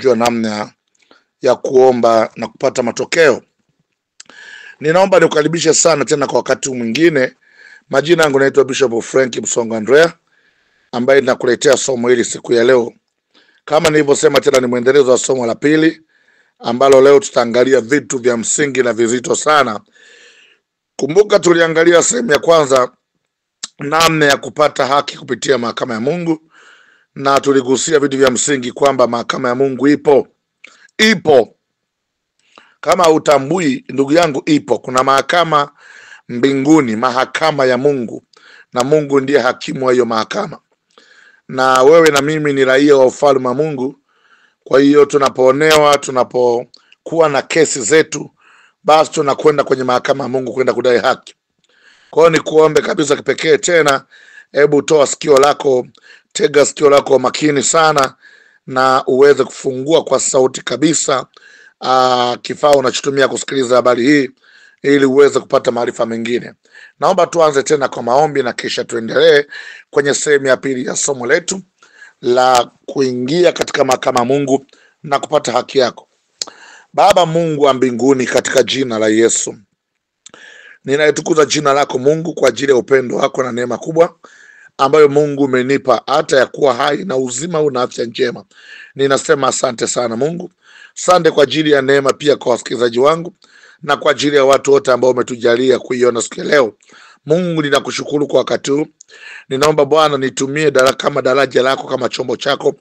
kujua namna ya kuomba na kupata matokeo. Ninaomba nikukaribishe sana tena kwa wakati mwingine. Majina yangu naitwa Bishop Frank Msongo Andrea, ambaye ninakuletea somo hili siku ya leo. Kama nilivyosema tena, ni mwendelezo wa somo la pili ambalo leo tutaangalia vitu vya msingi na vizito sana. Kumbuka tuliangalia sehemu ya kwanza, namna ya kupata haki kupitia mahakama ya Mungu, na tuligusia vitu vya msingi kwamba mahakama ya Mungu ipo. Kama utambui, ndugu yangu, ipo. Kuna mahakama mbinguni, mahakama ya Mungu, na Mungu ndiye hakimu wa hiyo mahakama, na wewe na mimi ni raia wa ufalme wa Mungu. Kwa hiyo tunapoonewa, tunapokuwa na kesi zetu, basi tunakwenda kwenye mahakama ya Mungu kwenda kudai haki. Kwa hiyo ni kuombe kabisa kipekee tena, hebu toa sikio lako, tega sikio lako makini sana, na uweze kufungua kwa sauti kabisa kifaa unachotumia kusikiliza habari hii, ili uweze kupata maarifa mengine. Naomba tuanze tena kwa maombi na kisha tuendelee kwenye sehemu ya pili ya somo letu la kuingia katika mahakama ya Mungu na kupata haki yako. Baba Mungu wa mbinguni, katika jina la Yesu, ninaitukuza jina lako Mungu kwa ajili ya upendo wako na neema kubwa ambayo Mungu umenipa, hata ya kuwa hai na uzima una afya njema. Ninasema asante sana Mungu. Asante kwa ajili ya neema, pia kwa wasikilizaji wangu na kwa ajili ya watu wote ambao umetujalia kuiona siku leo. Mungu, ninakushukuru kwa wakati huu. Ninaomba Bwana nitumie kama daraja lako, kama chombo chako,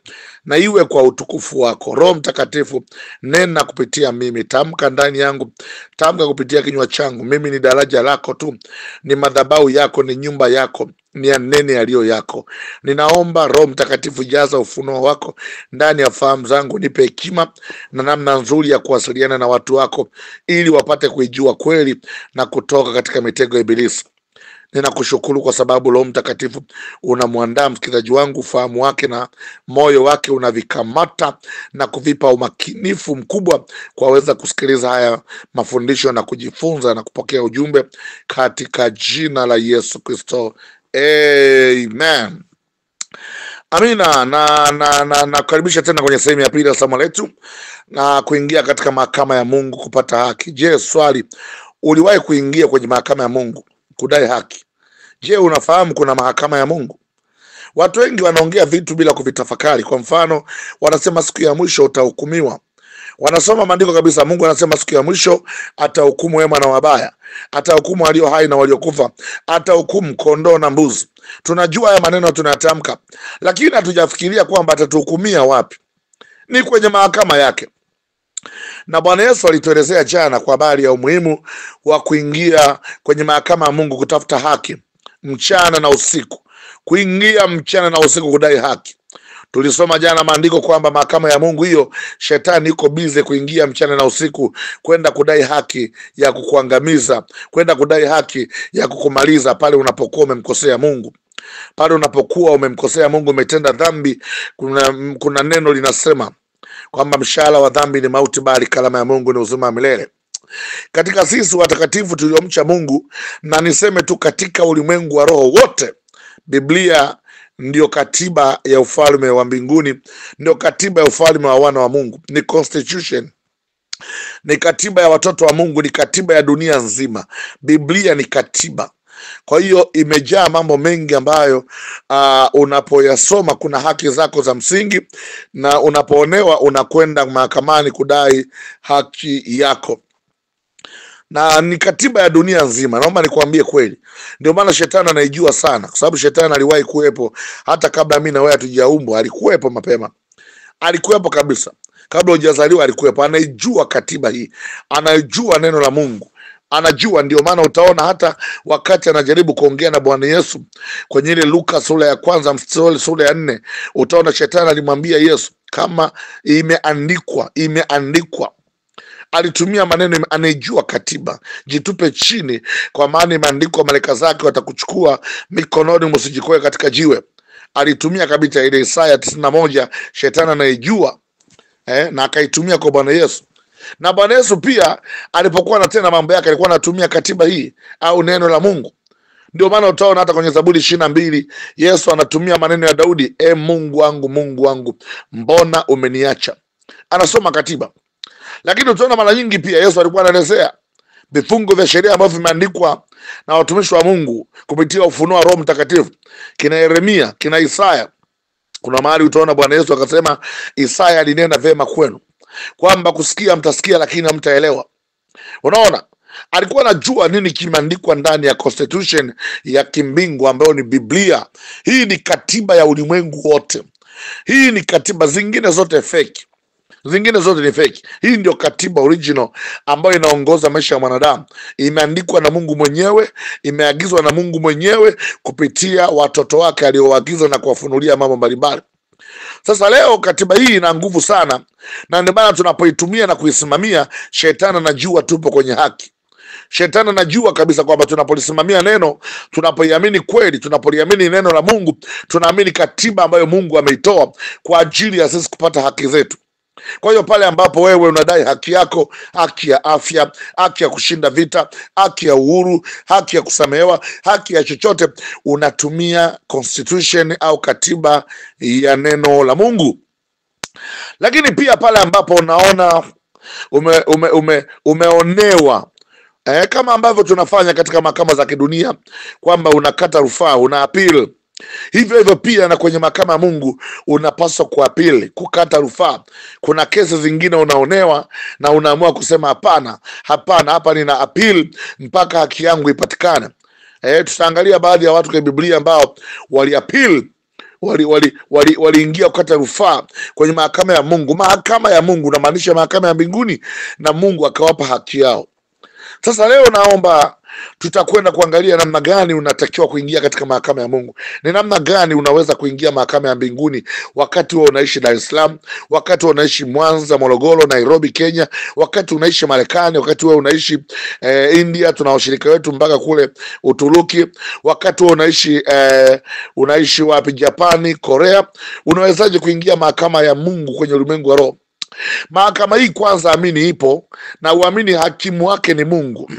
na iwe kwa utukufu wako. Roho Mtakatifu, nena kupitia mimi, tamka ndani yangu, tamka kupitia kinywa changu. Mimi ni daraja lako tu, ni madhabahu yako, ni nyumba yako, ni anene yaliyo yako. Ninaomba Roho Mtakatifu, jaza ufunuo wako ndani ya fahamu zangu, nipe hekima na namna nzuri ya kuwasiliana na watu wako, ili wapate kuijua kweli na kutoka katika mitego ya ibilisi. Ninakushukuru kwa sababu Roho Mtakatifu unamwandaa msikilizaji wangu, fahamu wake na moyo wake unavikamata na kuvipa umakinifu mkubwa kwa weza kusikiliza haya mafundisho na kujifunza na kupokea ujumbe, katika jina la Yesu Kristo. Amen. Amina. Na kukaribisha tena kwenye sehemu ya pili ya somo letu na kuingia katika mahakama ya Mungu kupata haki. Je, swali, uliwahi kuingia kwenye mahakama ya Mungu kudai haki? Je, unafahamu kuna mahakama ya Mungu? Watu wengi wanaongea vitu bila kuvitafakari. Kwa mfano, wanasema siku ya mwisho utahukumiwa. Wanasoma maandiko kabisa, Mungu anasema siku ya mwisho atahukumu wema na wabaya, atahukumu walio hai na waliokufa, atahukumu kondoo na mbuzi. Tunajua haya maneno tunayatamka, lakini hatujafikiria kwamba atatuhukumia wapi. Ni kwenye mahakama yake. Na Bwana Yesu alituelezea jana kwa habari ya umuhimu wa kuingia kwenye mahakama ya Mungu kutafuta haki mchana na usiku. Kuingia mchana na usiku kudai haki. Tulisoma jana maandiko kwamba mahakama ya Mungu hiyo, shetani yuko bize kuingia mchana na usiku kwenda kudai haki ya kukuangamiza, kwenda kudai haki ya kukumaliza pale unapokuwa umemkosea Mungu. Pale unapokuwa umemkosea Mungu, umetenda dhambi, kuna neno linasema kwamba mshahara wa dhambi ni mauti, bali kalama ya Mungu ni uzima wa milele. Katika sisi watakatifu tuliomcha Mungu, na niseme tu katika ulimwengu wa roho wote, Biblia ndio katiba ya ufalme wa mbinguni, ndio katiba ya ufalme wa wana wa Mungu. Ni constitution, ni katiba ya watoto wa Mungu, ni katiba ya dunia nzima. Biblia ni katiba. Kwa hiyo imejaa mambo mengi ambayo unapoyasoma kuna haki zako za msingi, na unapoonewa unakwenda mahakamani kudai haki yako. Na ni katiba ya dunia nzima. Naomba nikwambie kweli. Ndio maana shetani anaijua sana, kwa sababu shetani aliwahi kuwepo hata kabla mimi na wewe hatujaumbwa. Alikuwepo mapema. Alikuwepo kabisa. Kabla hujazaliwa alikuwepo. Anaijua katiba hii. Anaijua neno la Mungu. Anajua. Ndio maana utaona hata wakati anajaribu kuongea na Bwana Yesu kwenye ile Luka sura ya 1 sura ya 4, utaona shetani alimwambia Yesu, kama imeandikwa. Alitumia maneno, anejua katiba. Jitupe chini, kwa maana imeandikwa, malaika zake watakuchukua mikononi, msijikoe katika jiwe. Alitumia kabisa ile Isaya 91, shetani anaijua na akaitumia kwa Bwana Yesu. Na Bwana Yesu pia alipokuwa anatenda mambo yake alikuwa anatumia katiba hii au neno la Mungu. Ndio maana utaona hata kwenye Zaburi 22 Yesu anatumia maneno ya Daudi, Mungu wangu, Mungu wangu, mbona umeniacha? anasoma katiba. Lakini utaona mara nyingi pia Yesu alikuwa anaelezea vifungu vya sheria ambavyo vimeandikwa na watumishi wa Mungu kupitia ufunuo wa Roho Mtakatifu, kina Yeremia, kina Isaya. Kuna mahali utaona Bwana Yesu akasema, Isaya alinena vema kwenu kwamba kusikia mtasikia lakini hamtaelewa. Unaona, alikuwa anajua nini kimeandikwa ndani ya constitution ya kimbingu ambayo ni Biblia. Hii ni katiba ya ulimwengu wote. Hii ni katiba, zingine zote fake. Zingine zote ni fake. Hii ndio katiba original ambayo inaongoza maisha ya mwanadamu. Imeandikwa na Mungu mwenyewe, imeagizwa na Mungu mwenyewe kupitia watoto wake alioagiza na kuwafunulia mambo mbalimbali. Sasa leo katiba hii ina nguvu sana, na ndio maana tunapoitumia na kuisimamia, shetani anajua tupo kwenye haki. Shetani anajua kabisa kwamba tunapolisimamia neno, tunapoiamini kweli, tunapoliamini neno la Mungu, tunaamini katiba ambayo Mungu ameitoa kwa ajili ya sisi kupata haki zetu. Kwa hiyo pale ambapo wewe unadai haki yako, haki ya afya, haki ya kushinda vita, haki ya uhuru, haki ya kusamehewa, haki ya chochote, unatumia constitution au katiba ya neno la Mungu. Lakini pia pale ambapo unaona umeonewa, kama ambavyo tunafanya katika mahakama za kidunia, kwamba unakata rufaa, una appeal. Hivyo hivyo pia na kwenye mahakama ya Mungu unapaswa kuapili, kukata rufaa. Kuna kesi zingine unaonewa na unaamua kusema hapana, hapa nina appeal mpaka haki yangu ipatikane. Tutaangalia baadhi ya watu kwa Biblia ambao waliappeal, waliingia kukata rufaa kwenye mahakama ya Mungu. Mahakama ya Mungu inamaanisha mahakama ya mbinguni, na Mungu akawapa haki yao. Sasa leo naomba tutakwenda kuangalia namna gani unatakiwa kuingia katika mahakama ya Mungu. Ni namna gani unaweza kuingia mahakama ya mbinguni wakati wewe unaishi Dar es Salaam, wakati wewe unaishi Mwanza, Morogoro, Nairobi, Kenya, wakati unaishi Marekani, wakati wewe unaishi India, tuna washirika wetu mpaka kule Uturuki, wakati wewe unaishi wapi, Japani, Korea. Unawezaje kuingia mahakama ya Mungu kwenye ulimwengu wa roho? Mahakama hii kwanza amini ipo, na uamini hakimu wake ni Mungu.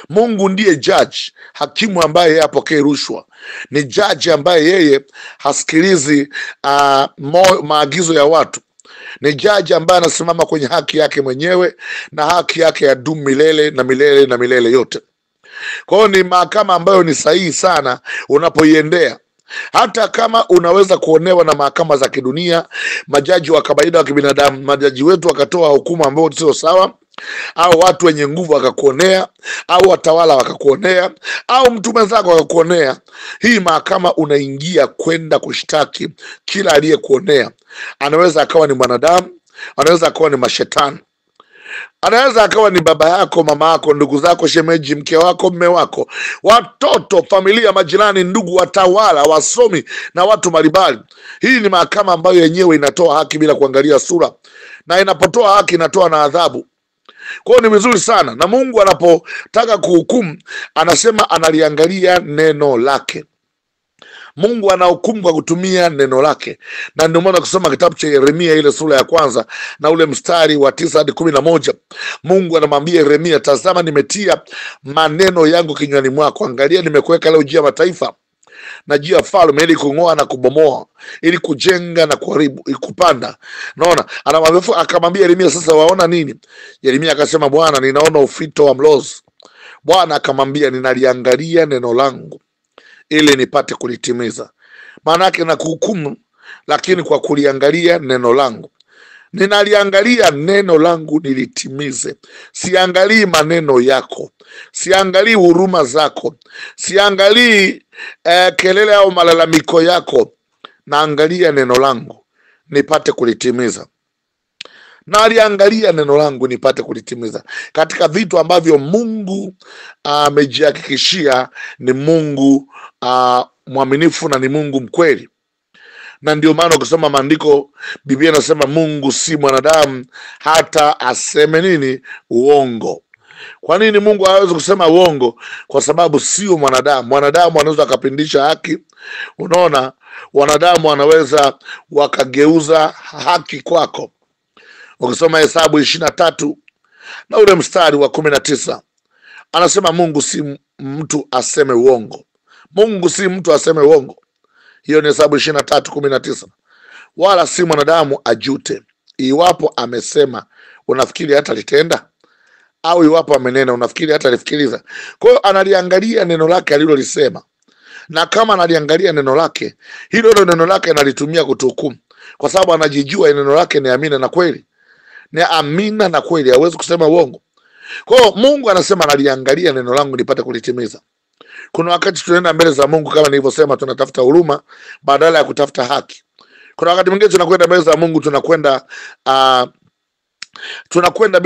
Mungu ndiye judge, hakimu ambaye yeye hapokei rushwa. Ni judge ambaye yeye hasikilizi maagizo ya watu. Ni judge ambaye anasimama kwenye haki yake mwenyewe, na haki yake ya dumu milele na milele na milele yote. Kwa hiyo ni mahakama ambayo ni sahihi sana unapoiendea. Hata kama unaweza kuonewa na mahakama za kidunia, majaji wa kawaida wa kibinadamu, majaji wetu wakatoa hukumu ambayo sio sawa, au watu wenye nguvu wakakuonea, au watawala wakakuonea, au mtu mwenzako wakakuonea, hii mahakama unaingia kwenda kushtaki kila aliyekuonea. Anaweza akawa ni mwanadamu, anaweza akawa ni mashetani, anaweza akawa ni baba yako, mama yako, ndugu zako, shemeji, mke wako, mme wako, watoto, familia, majirani, ndugu, watawala, wasomi na watu mbalimbali. Hii ni mahakama ambayo yenyewe inatoa haki bila kuangalia sura, na inapotoa haki inatoa na adhabu. Kwa hiyo ni vizuri sana, na Mungu anapotaka kuhukumu anasema analiangalia neno lake. Mungu anahukumu kwa kutumia neno lake, na ndio maana kusoma kitabu cha Yeremia ile sura ya kwanza na ule mstari wa 9 hadi 11, Mungu anamwambia Yeremia, tazama nimetia maneno yangu kinywani mwako, angalia nimekuweka leo juu ya mataifa na juu ya falme, ili kung'oa na kubomoa, ili kujenga na kuharibu, ili kupanda. Naona akamwambia Yeremia, sasa waona nini? Yeremia akasema, Bwana, ninaona ufito wa mlozi. Bwana akamwambia, ninaliangalia neno langu ili nipate kulitimiza. Maana yake na kuhukumu, lakini kwa kuliangalia neno langu. Ninaliangalia neno langu nilitimize. Siangalii maneno yako, siangalii huruma zako, siangalii kelele au malalamiko yako. Naangalia neno langu nipate kulitimiza. Naliangalia neno langu nipate kulitimiza. Katika vitu ambavyo Mungu amejihakikishia ni Mungu mwaminifu na ni Mungu mkweli. Na ndio maana ukisoma maandiko, Biblia inasema Mungu si mwanadamu hata aseme nini? Uongo. Kwa nini Mungu hawezi kusema uongo? Kwa sababu sio mwanadamu. Mwanadamu anaweza akapindisha haki. Unaona, wanadamu wanaweza wakageuza haki kwako. Ukisoma Hesabu 23 na ule mstari wa 19, anasema Mungu si mtu aseme uongo. Mungu si mtu aseme uongo. Hiyo ni Hesabu 23:19. Wala si mwanadamu ajute iwapo amesema, unafikiri hata litenda? Au iwapo amenena, unafikiri hata lifikiriza? Kwa hiyo analiangalia neno lake alilolisema, na kama analiangalia neno lake, hilo neno lake analitumia kutuhukumu, kwa sababu anajijua neno lake ni amina na kweli, ni amina na kweli, hawezi kusema uongo. Kwa hiyo Mungu anasema analiangalia neno langu nipate kulitimiza. Kuna wakati tunaenda mbele za Mungu kama nilivyosema, tunatafuta huruma badala ya kutafuta haki. Kuna wakati mwingine tunakwenda mbele za Mungu, tunakwenda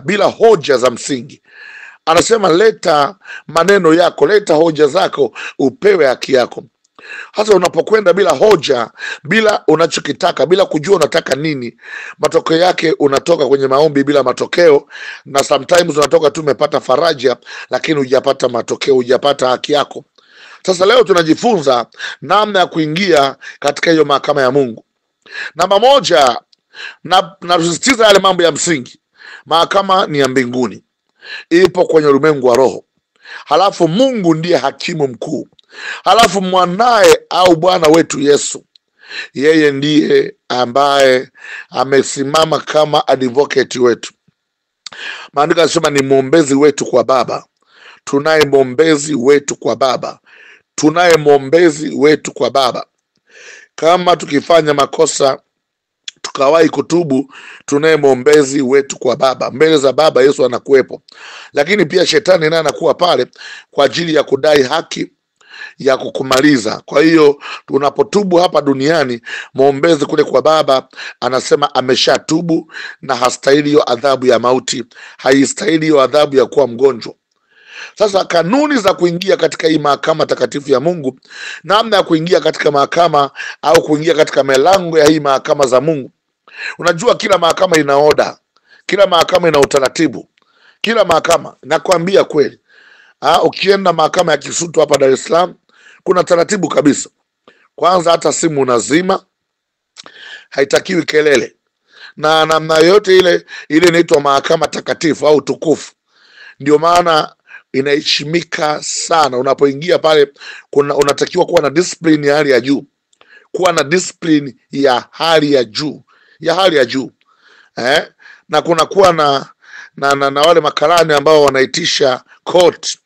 bila hoja za msingi. Anasema leta maneno yako, leta hoja zako, upewe haki yako. Hasa unapokwenda bila hoja, bila unachokitaka, bila kujua unataka nini, matokeo yake unatoka kwenye maombi bila matokeo, na sometimes unatoka tu umepata faraja, lakini hujapata matokeo, hujapata haki yako. Sasa leo tunajifunza namna ya kuingia katika hiyo mahakama ya Mungu. Namba moja, na tusisitiza yale mambo ya msingi. Mahakama ni ya mbinguni, ipo kwenye ulimwengu wa roho. Halafu Mungu ndiye hakimu mkuu. Halafu mwanaye au Bwana wetu Yesu, yeye ndiye ambaye amesimama kama advocate wetu. Maandiko yanasema ni mwombezi wetu kwa Baba. Tunaye mwombezi wetu kwa Baba, tunaye mwombezi wetu kwa Baba. Kama tukifanya makosa tukawahi kutubu, tunaye mwombezi wetu kwa Baba. Mbele za Baba Yesu anakuwepo, lakini pia shetani naye anakuwa pale kwa ajili ya kudai haki ya kukumaliza. Kwa hiyo tunapotubu hapa duniani, mwombezi kule kwa Baba anasema ameshatubu na hastahili hiyo adhabu ya mauti, haistahili hiyo adhabu ya kuwa mgonjwa. Sasa kanuni za kuingia katika hii mahakama takatifu ya Mungu, namna ya kuingia katika mahakama au kuingia katika milango ya hii mahakama za Mungu. Unajua kila mahakama ina oda, kila mahakama ina utaratibu, kila mahakama. Nakwambia kweli, ukienda mahakama ya Kisutu hapa Dar es Salaam, kuna taratibu kabisa. Kwanza hata simu unazima, haitakiwi kelele, na namna yote ile inaitwa mahakama takatifu au tukufu. Ndio maana inaheshimika sana. Unapoingia pale, unatakiwa kuwa na discipline ya hali ya juu, kuwa na discipline ya hali ya juu, na kuna kuwa na wale makarani ambao wanaitisha court.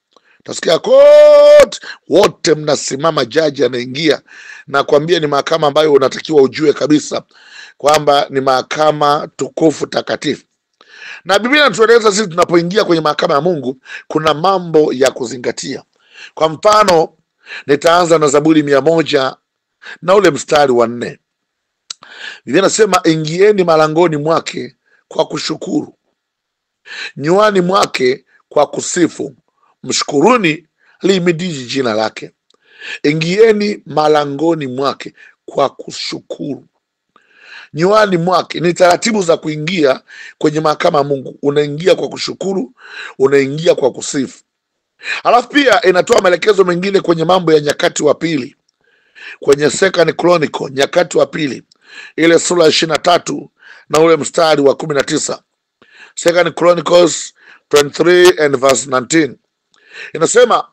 Tasikia court, wote mnasimama, jaji anaingia, na kuambia ni mahakama ambayo unatakiwa ujue kabisa kwamba ni mahakama tukufu takatifu. Na Biblia inatueleza sisi tunapoingia kwenye mahakama ya Mungu kuna mambo ya kuzingatia. Kwa mfano, nitaanza na Zaburi 100 na ule mstari wa 4. Biblia inasema ingieni malangoni mwake kwa kushukuru, nywani mwake kwa kusifu, mshukuruni limidiji jina lake. Ingieni malangoni mwake kwa kushukuru, nywani mwake. Ni taratibu za kuingia kwenye mahakama ya Mungu. Unaingia kwa kushukuru, unaingia kwa kusifu. Alafu pia inatoa maelekezo mengine kwenye Mambo ya Nyakati wa Pili, kwenye Second Chronicle, Nyakati wa Pili, ile sura ya 23 na ule mstari wa 19. Second Chronicles 23 and verse 19. Inasema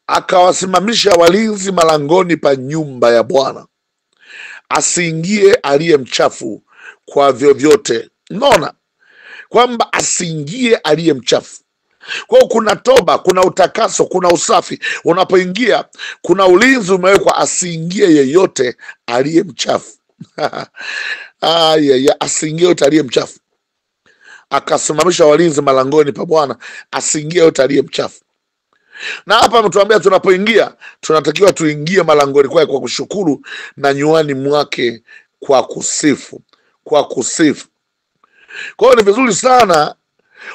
akawasimamisha walinzi malangoni pa nyumba ya Bwana, asiingie aliye mchafu kwa vyovyote. Unaona kwamba asiingie aliye mchafu. Kwa hiyo kuna toba, kuna utakaso, kuna usafi. Unapoingia kuna ulinzi umewekwa, asiingie yeyote aliye mchafu. Asiingie yeyote aliye mchafu. Akasimamisha walinzi malangoni pa Bwana, asiingie yeyote aliye mchafu. Na hapa ametuambia tunapoingia tunatakiwa tuingie malangoni kwake kwa kushukuru, na nywani mwake kwa kusifu, kwa kusifu. Kwa hiyo ni vizuri sana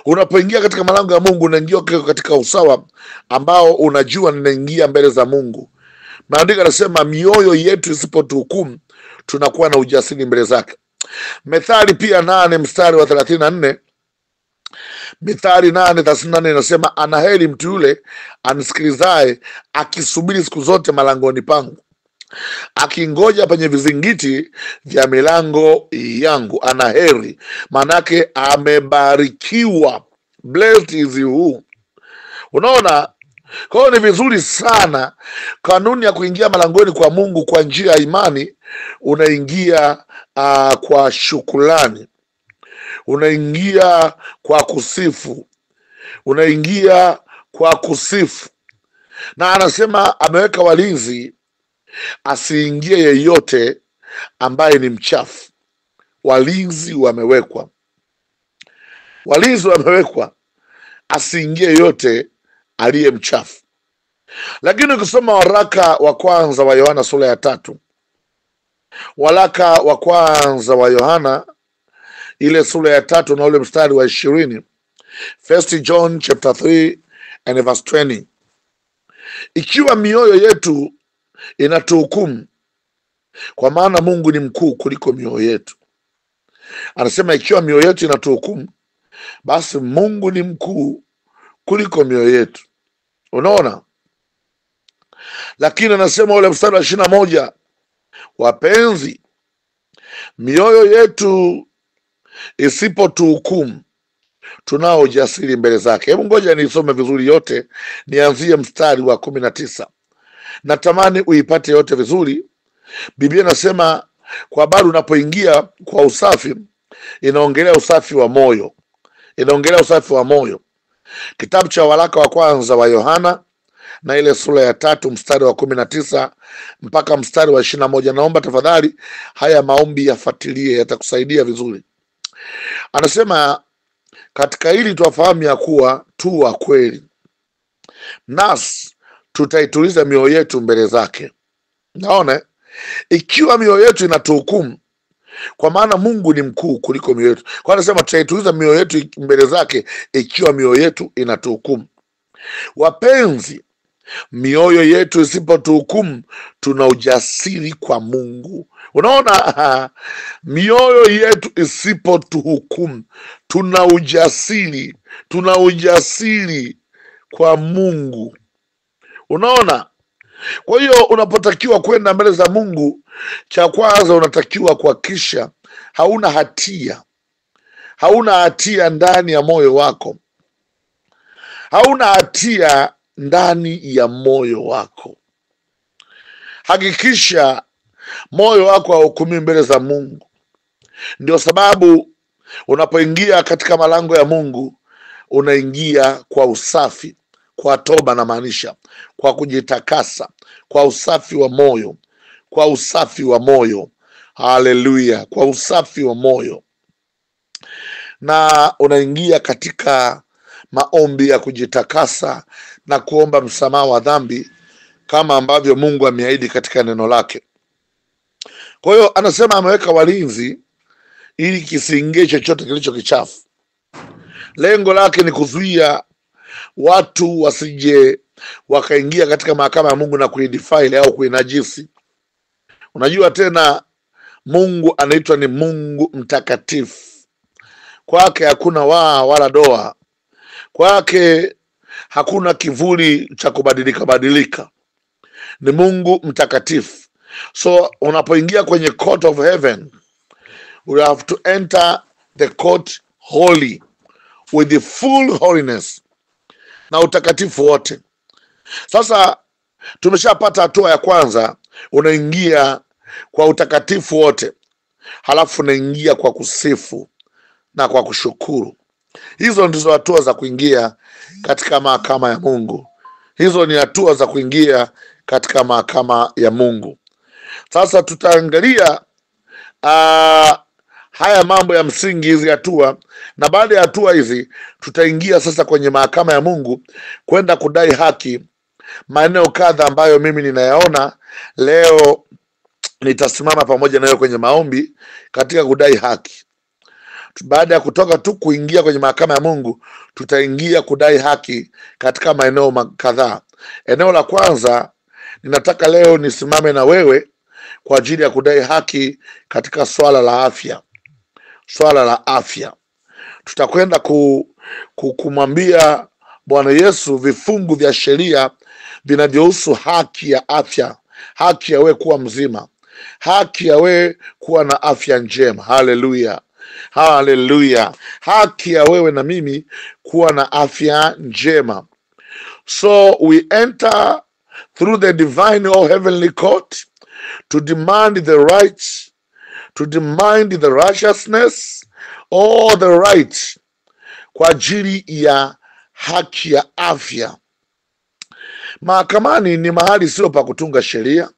unapoingia katika malango ya Mungu, unaingia katika usawa ambao unajua ninaingia mbele za Mungu. Maandiko yanasema mioyo yetu isipotuhukumu tunakuwa na ujasiri mbele zake. Methali pia 8 mstari wa 34. Mithali 8:34 inasema anaheri mtu yule anisikilizaye, akisubiri siku zote malangoni pangu, akingoja penye vizingiti vya milango yangu. Anaheri manake amebarikiwa, blessed is who. Unaona, Kwa hiyo ni vizuri sana, kanuni ya kuingia malangoni kwa Mungu kwa njia ya imani, unaingia kwa shukrani, unaingia kwa kusifu, unaingia kwa kusifu. Na anasema ameweka walinzi, asiingie yeyote ambaye ni mchafu. Walinzi wamewekwa, walinzi wamewekwa, asiingie yeyote aliye mchafu. Lakini ukisoma waraka wa kwanza wa Yohana sura ya 3, waraka wa kwanza wa Yohana ile sura ya 3 na ule mstari wa 20, 1 John chapter 3 and verse 20, ikiwa mioyo yetu inatuhukumu, kwa maana Mungu ni mkuu kuliko mioyo yetu. Anasema ikiwa mioyo yetu inatuhukumu, basi Mungu ni mkuu kuliko mioyo yetu. Unaona? Lakini anasema ule mstari wa 21, wapenzi, mioyo yetu isipotuhukumu, tunao ujasiri mbele zake. Hebu ngoja nisome vizuri yote, nianzie mstari wa 19. Natamani uipate yote vizuri. Biblia inasema kwa habari unapoingia kwa usafi, inaongelea usafi wa moyo, inaongelea usafi wa moyo. Kitabu cha waraka wa kwanza wa Yohana na ile sura ya 3 mstari wa 19 mpaka mstari wa 21. Naomba tafadhali haya maombi yafuatilie, yatakusaidia vizuri. Anasema katika hili tuwafahamu ya kuwa tu wa kweli, nasi tutaituliza mioyo yetu mbele zake. Naona ikiwa mioyo yetu inatuhukumu, kwa maana Mungu ni mkuu kuliko mioyo yetu. Kwa anasema tutaituliza mioyo yetu mbele zake ikiwa mioyo yetu inatuhukumu. Wapenzi, mioyo yetu isipotuhukumu, tuna ujasiri kwa Mungu. Unaona, mioyo yetu isipotuhukumu, tuna ujasiri kwa Mungu. Unaona? Kwa hiyo unapotakiwa kwenda mbele za Mungu, cha kwanza unatakiwa kuhakikisha hauna hatia ndani ya moyo wako, hauna hatia ndani ya moyo wako. Hakikisha moyo wako hauhukumiwi mbele za Mungu. Ndio sababu unapoingia katika malango ya Mungu, unaingia kwa usafi, kwa toba, na maanisha kwa kujitakasa, kwa usafi wa moyo, kwa usafi wa moyo. Haleluya, kwa usafi wa moyo. Na unaingia katika maombi ya kujitakasa na kuomba msamaha wa dhambi kama ambavyo Mungu ameahidi katika neno lake. Kwa hiyo anasema ameweka walinzi ili kisiingie chochote kilicho kichafu. Lengo lake ni kuzuia watu wasije wakaingia katika mahakama ya Mungu na kuidefile au kuinajisi. Unajua tena Mungu anaitwa ni Mungu mtakatifu. Kwake hakuna waa wala doa. Kwake hakuna kivuli cha kubadilika. Ni Mungu mtakatifu. So unapoingia kwenye court of heaven, you have to enter the court holy, with the full holiness, na utakatifu wote. Sasa tumeshapata hatua ya kwanza, unaingia kwa utakatifu wote, halafu unaingia kwa kusifu na kwa kushukuru. Hizo ndizo hatua za kuingia katika mahakama ya Mungu. Hizo ni hatua za kuingia katika mahakama ya Mungu. Sasa tutaangalia haya mambo ya msingi, hizi hatua, na baada ya hatua hizi tutaingia sasa kwenye mahakama ya Mungu kwenda kudai haki. Maeneo kadha ambayo mimi ninayaona leo, nitasimama pamoja nayo kwenye maombi katika kudai haki. Baada ya kutoka tu kuingia kwenye mahakama ya Mungu, tutaingia kudai haki katika maeneo kadhaa. Eneo la kwanza, ninataka leo nisimame na wewe kwa ajili ya kudai haki katika swala la afya. Swala la afya, tutakwenda kumwambia Bwana Yesu vifungu vya sheria vinavyohusu haki ya afya, haki ya wewe kuwa mzima, haki ya wewe kuwa na afya njema. Haleluya, haleluya, haki ya wewe na mimi kuwa na afya njema. So we enter through the divine or heavenly court to demand the rights, to demand the righteousness or the right kwa ajili ya haki ya afya. Mahakamani ni mahali sio pa kutunga sheria.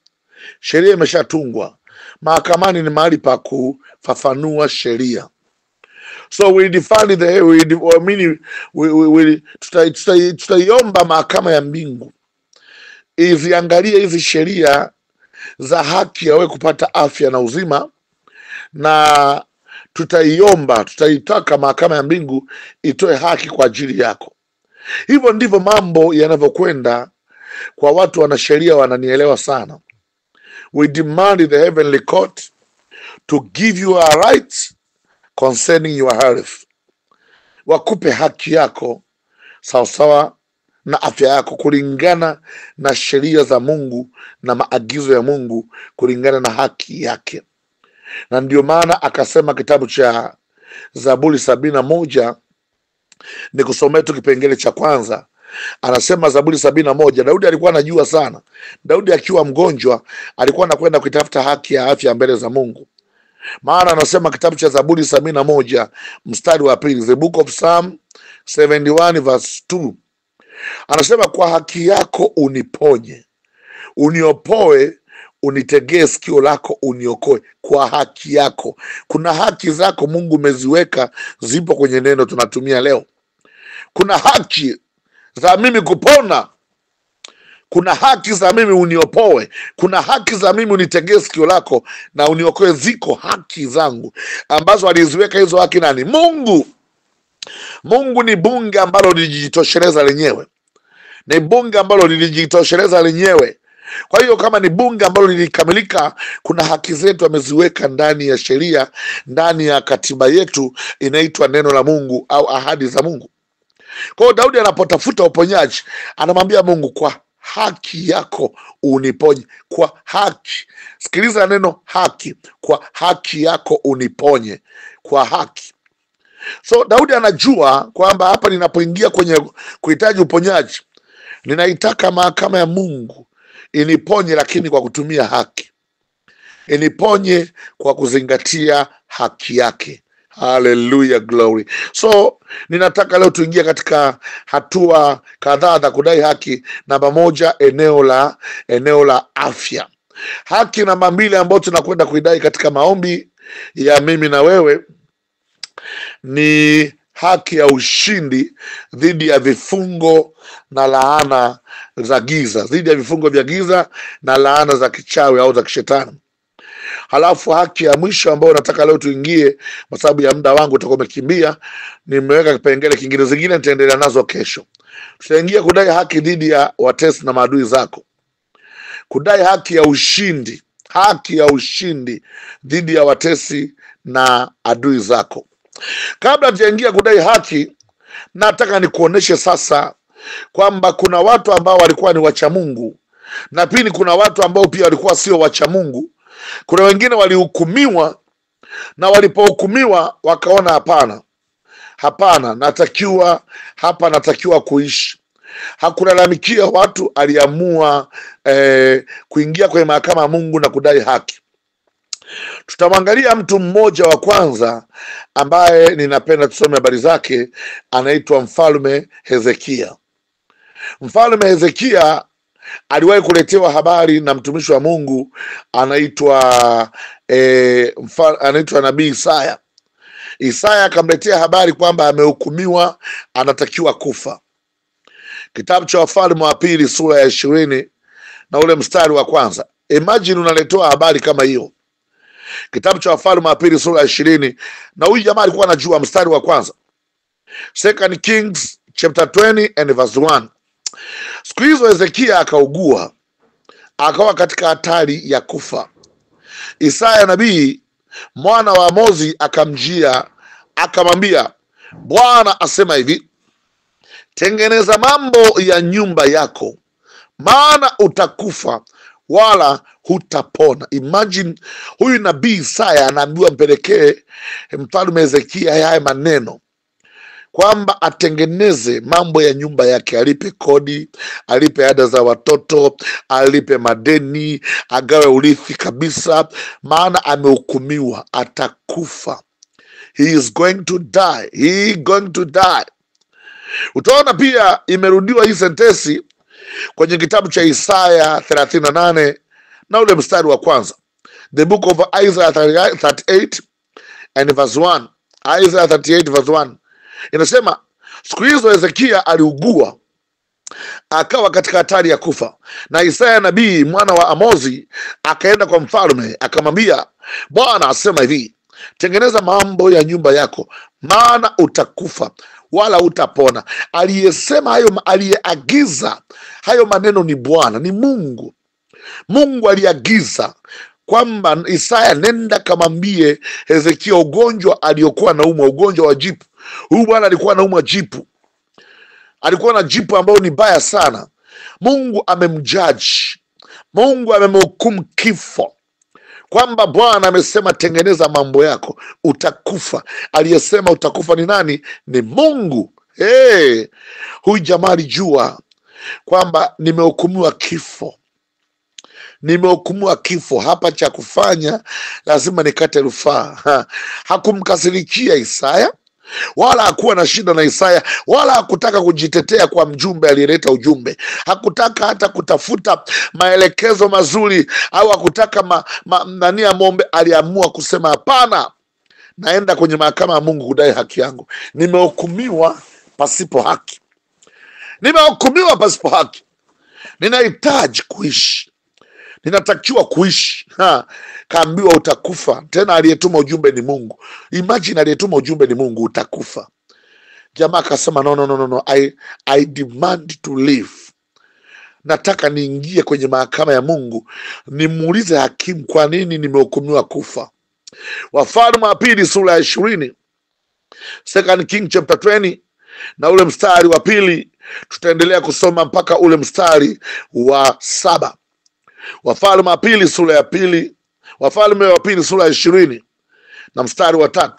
Sheria imeshatungwa. Mahakamani ni mahali pa kufafanua sheria. So we define tutaiomba mahakama ya mbingu iziangalie hizi sheria za haki ya wewe kupata afya na uzima, na tutaitaka mahakama ya mbingu itoe haki kwa ajili yako. Hivyo ndivyo mambo yanavyokwenda kwa watu wanasheria, wananielewa sana. We demand the heavenly court to give you a right concerning your health. Wakupe haki yako sawasawa na afya yako kulingana na sheria za Mungu na maagizo ya Mungu kulingana na haki yake. Na ndio maana akasema kitabu cha Zaburi 71, ni kusomea tu kipengele cha kwanza. Anasema Zaburi 71, Daudi alikuwa anajua sana. Daudi akiwa mgonjwa alikuwa anakwenda kutafuta haki ya afya mbele za Mungu. Maana anasema kitabu cha Zaburi 71 mstari wa pili, the book of Psalm 71 verse 2. Anasema kwa haki yako uniponye, uniopoe, unitegee sikio lako uniokoe. Kwa haki yako. Kuna haki zako Mungu umeziweka, zipo kwenye neno tunatumia leo. Kuna haki za mimi kupona, kuna haki za mimi uniopoe, kuna haki za mimi unitegee sikio lako na uniokoe. Ziko haki zangu ambazo aliziweka. Hizo haki nani? Mungu. Mungu ni bunge ambalo lilijitosheleza lenyewe, ni bunge ambalo lilijitosheleza lenyewe. Kwa hiyo kama ni bunge ambalo lilikamilika, kuna haki zetu ameziweka ndani ya sheria, ndani ya katiba yetu inaitwa neno la Mungu au ahadi za Mungu. Kwa hiyo Daudi anapotafuta uponyaji anamwambia Mungu, kwa haki yako uniponye. Kwa haki. Sikiliza neno haki. Kwa haki yako uniponye. Kwa haki. So Daudi anajua kwamba hapa ninapoingia kwenye kuhitaji uponyaji, ninaitaka mahakama ya Mungu iniponye, lakini kwa kutumia haki. Iniponye kwa kuzingatia haki yake. Hallelujah, glory. So ninataka leo tuingie katika hatua kadhaa za kudai haki. Namba moja, eneo la afya. Haki namba mbili ambayo tunakwenda kuidai katika maombi ya mimi na wewe ni haki ya ushindi dhidi ya vifungo na laana za giza, dhidi ya vifungo vya giza na laana za kichawi au za kishetani. Halafu haki ya mwisho ambayo nataka leo tuingie, kwa sababu ya muda wangu utakuwa umekimbia, nimeweka kipengele kingine, zingine nitaendelea nazo kesho. Tutaingia kudai haki dhidi ya watesi na maadui zako. Kudai haki ya ushindi dhidi ya watesi na adui zako. Kabla tujaingia kudai haki, nataka nikuoneshe sasa kwamba kuna watu ambao walikuwa ni wacha Mungu, na pili kuna watu ambao pia walikuwa sio wacha Mungu. Kuna wengine walihukumiwa, na walipohukumiwa wakaona hapana, natakiwa kuishi. Hakulalamikia watu, aliamua kuingia kwenye mahakama ya Mungu na kudai haki. Tutamwangalia mtu mmoja wa kwanza ambaye ninapenda tusome habari zake, anaitwa Mfalme Hezekia. Mfalme Hezekia aliwahi kuletewa habari na mtumishi wa Mungu anaitwa nabii Isaya. Isaya akamletea habari kwamba amehukumiwa, anatakiwa kufa. Kitabu cha Wafalme wa Pili sura ya 20 na ule mstari wa kwanza. Imagine unaletewa habari kama hiyo. Kitabu cha Wafalme wa Pili sura ya 20, na huyu jamaa alikuwa anajua mstari wa kwanza. 2 Kings chapter 20 and verse 1. Siku hizo Hezekia akaugua, akawa katika hatari ya kufa. Isaya nabii mwana wa Amozi akamjia, akamwambia, Bwana asema hivi, tengeneza mambo ya nyumba yako, maana utakufa wala hutapona. Imagine, huyu nabii Isaya anaambiwa mpelekee mfalme Hezekia haya maneno kwamba atengeneze mambo ya nyumba yake, alipe kodi, alipe ada za watoto, alipe madeni, agawe urithi kabisa, maana amehukumiwa, atakufa. He is going to die. He is going to die. Utaona pia imerudiwa hii sentensi kwenye kitabu cha Isaya 38 na ule mstari wa kwanza. The book of Isaiah 38 and verse 1. Isaiah 38 verse 1. Inasema siku hizo Hezekia aliugua akawa katika hatari ya kufa, na Isaya nabii mwana wa Amozi akaenda kwa mfalme akamwambia, Bwana asema hivi, tengeneza mambo ya nyumba yako, maana utakufa wala utapona. Aliyesema hayo, aliyeagiza hayo maneno ni Bwana, ni Mungu. Mungu aliagiza kwamba Isaya, nenda kamwambie Hezekia ugonjwa aliokuwa naumwa, ugonjwa wa jipu. Huyu bwana alikuwa naumwa jipu, alikuwa na jipu ambao ni baya sana. Mungu amemjaji, Mungu amemhukumu kifo, kwamba Bwana amesema tengeneza mambo yako, utakufa. Aliyesema utakufa ni nani? Ni Mungu. Huyu jamaa alijua kwamba nimehukumiwa kifo, nimehukumiwa kifo, hapa cha kufanya lazima nikate rufaa. Hakumkasirikia Isaya, wala hakuwa na shida na Isaya, wala hakutaka kujitetea kwa mjumbe aliyeleta ujumbe. Hakutaka hata kutafuta maelekezo mazuri, au hakutaka nani amwombe. Aliamua kusema hapana, naenda kwenye mahakama ya Mungu kudai haki yangu. Nimehukumiwa pasipo haki, nimehukumiwa pasipo haki. Ninahitaji kuishi, ninatakiwa kuishi. Kaambiwa utakufa. Tena aliyetuma ujumbe ni Mungu. Imagine, aliyetuma ujumbe ni Mungu, utakufa. Jamaa akasema no, I demand to live. Nataka niingie kwenye mahakama ya Mungu, nimuulize hakimu kwa nini nimehukumiwa kufa. Wafalme wa pili sura ya 20, Second King chapter 20 na ule mstari wa pili, tutaendelea kusoma mpaka ule mstari wa 7. Wafalme wa pili sura ya pili, Wafalme wa pili sura ya 20 na mstari wa 3.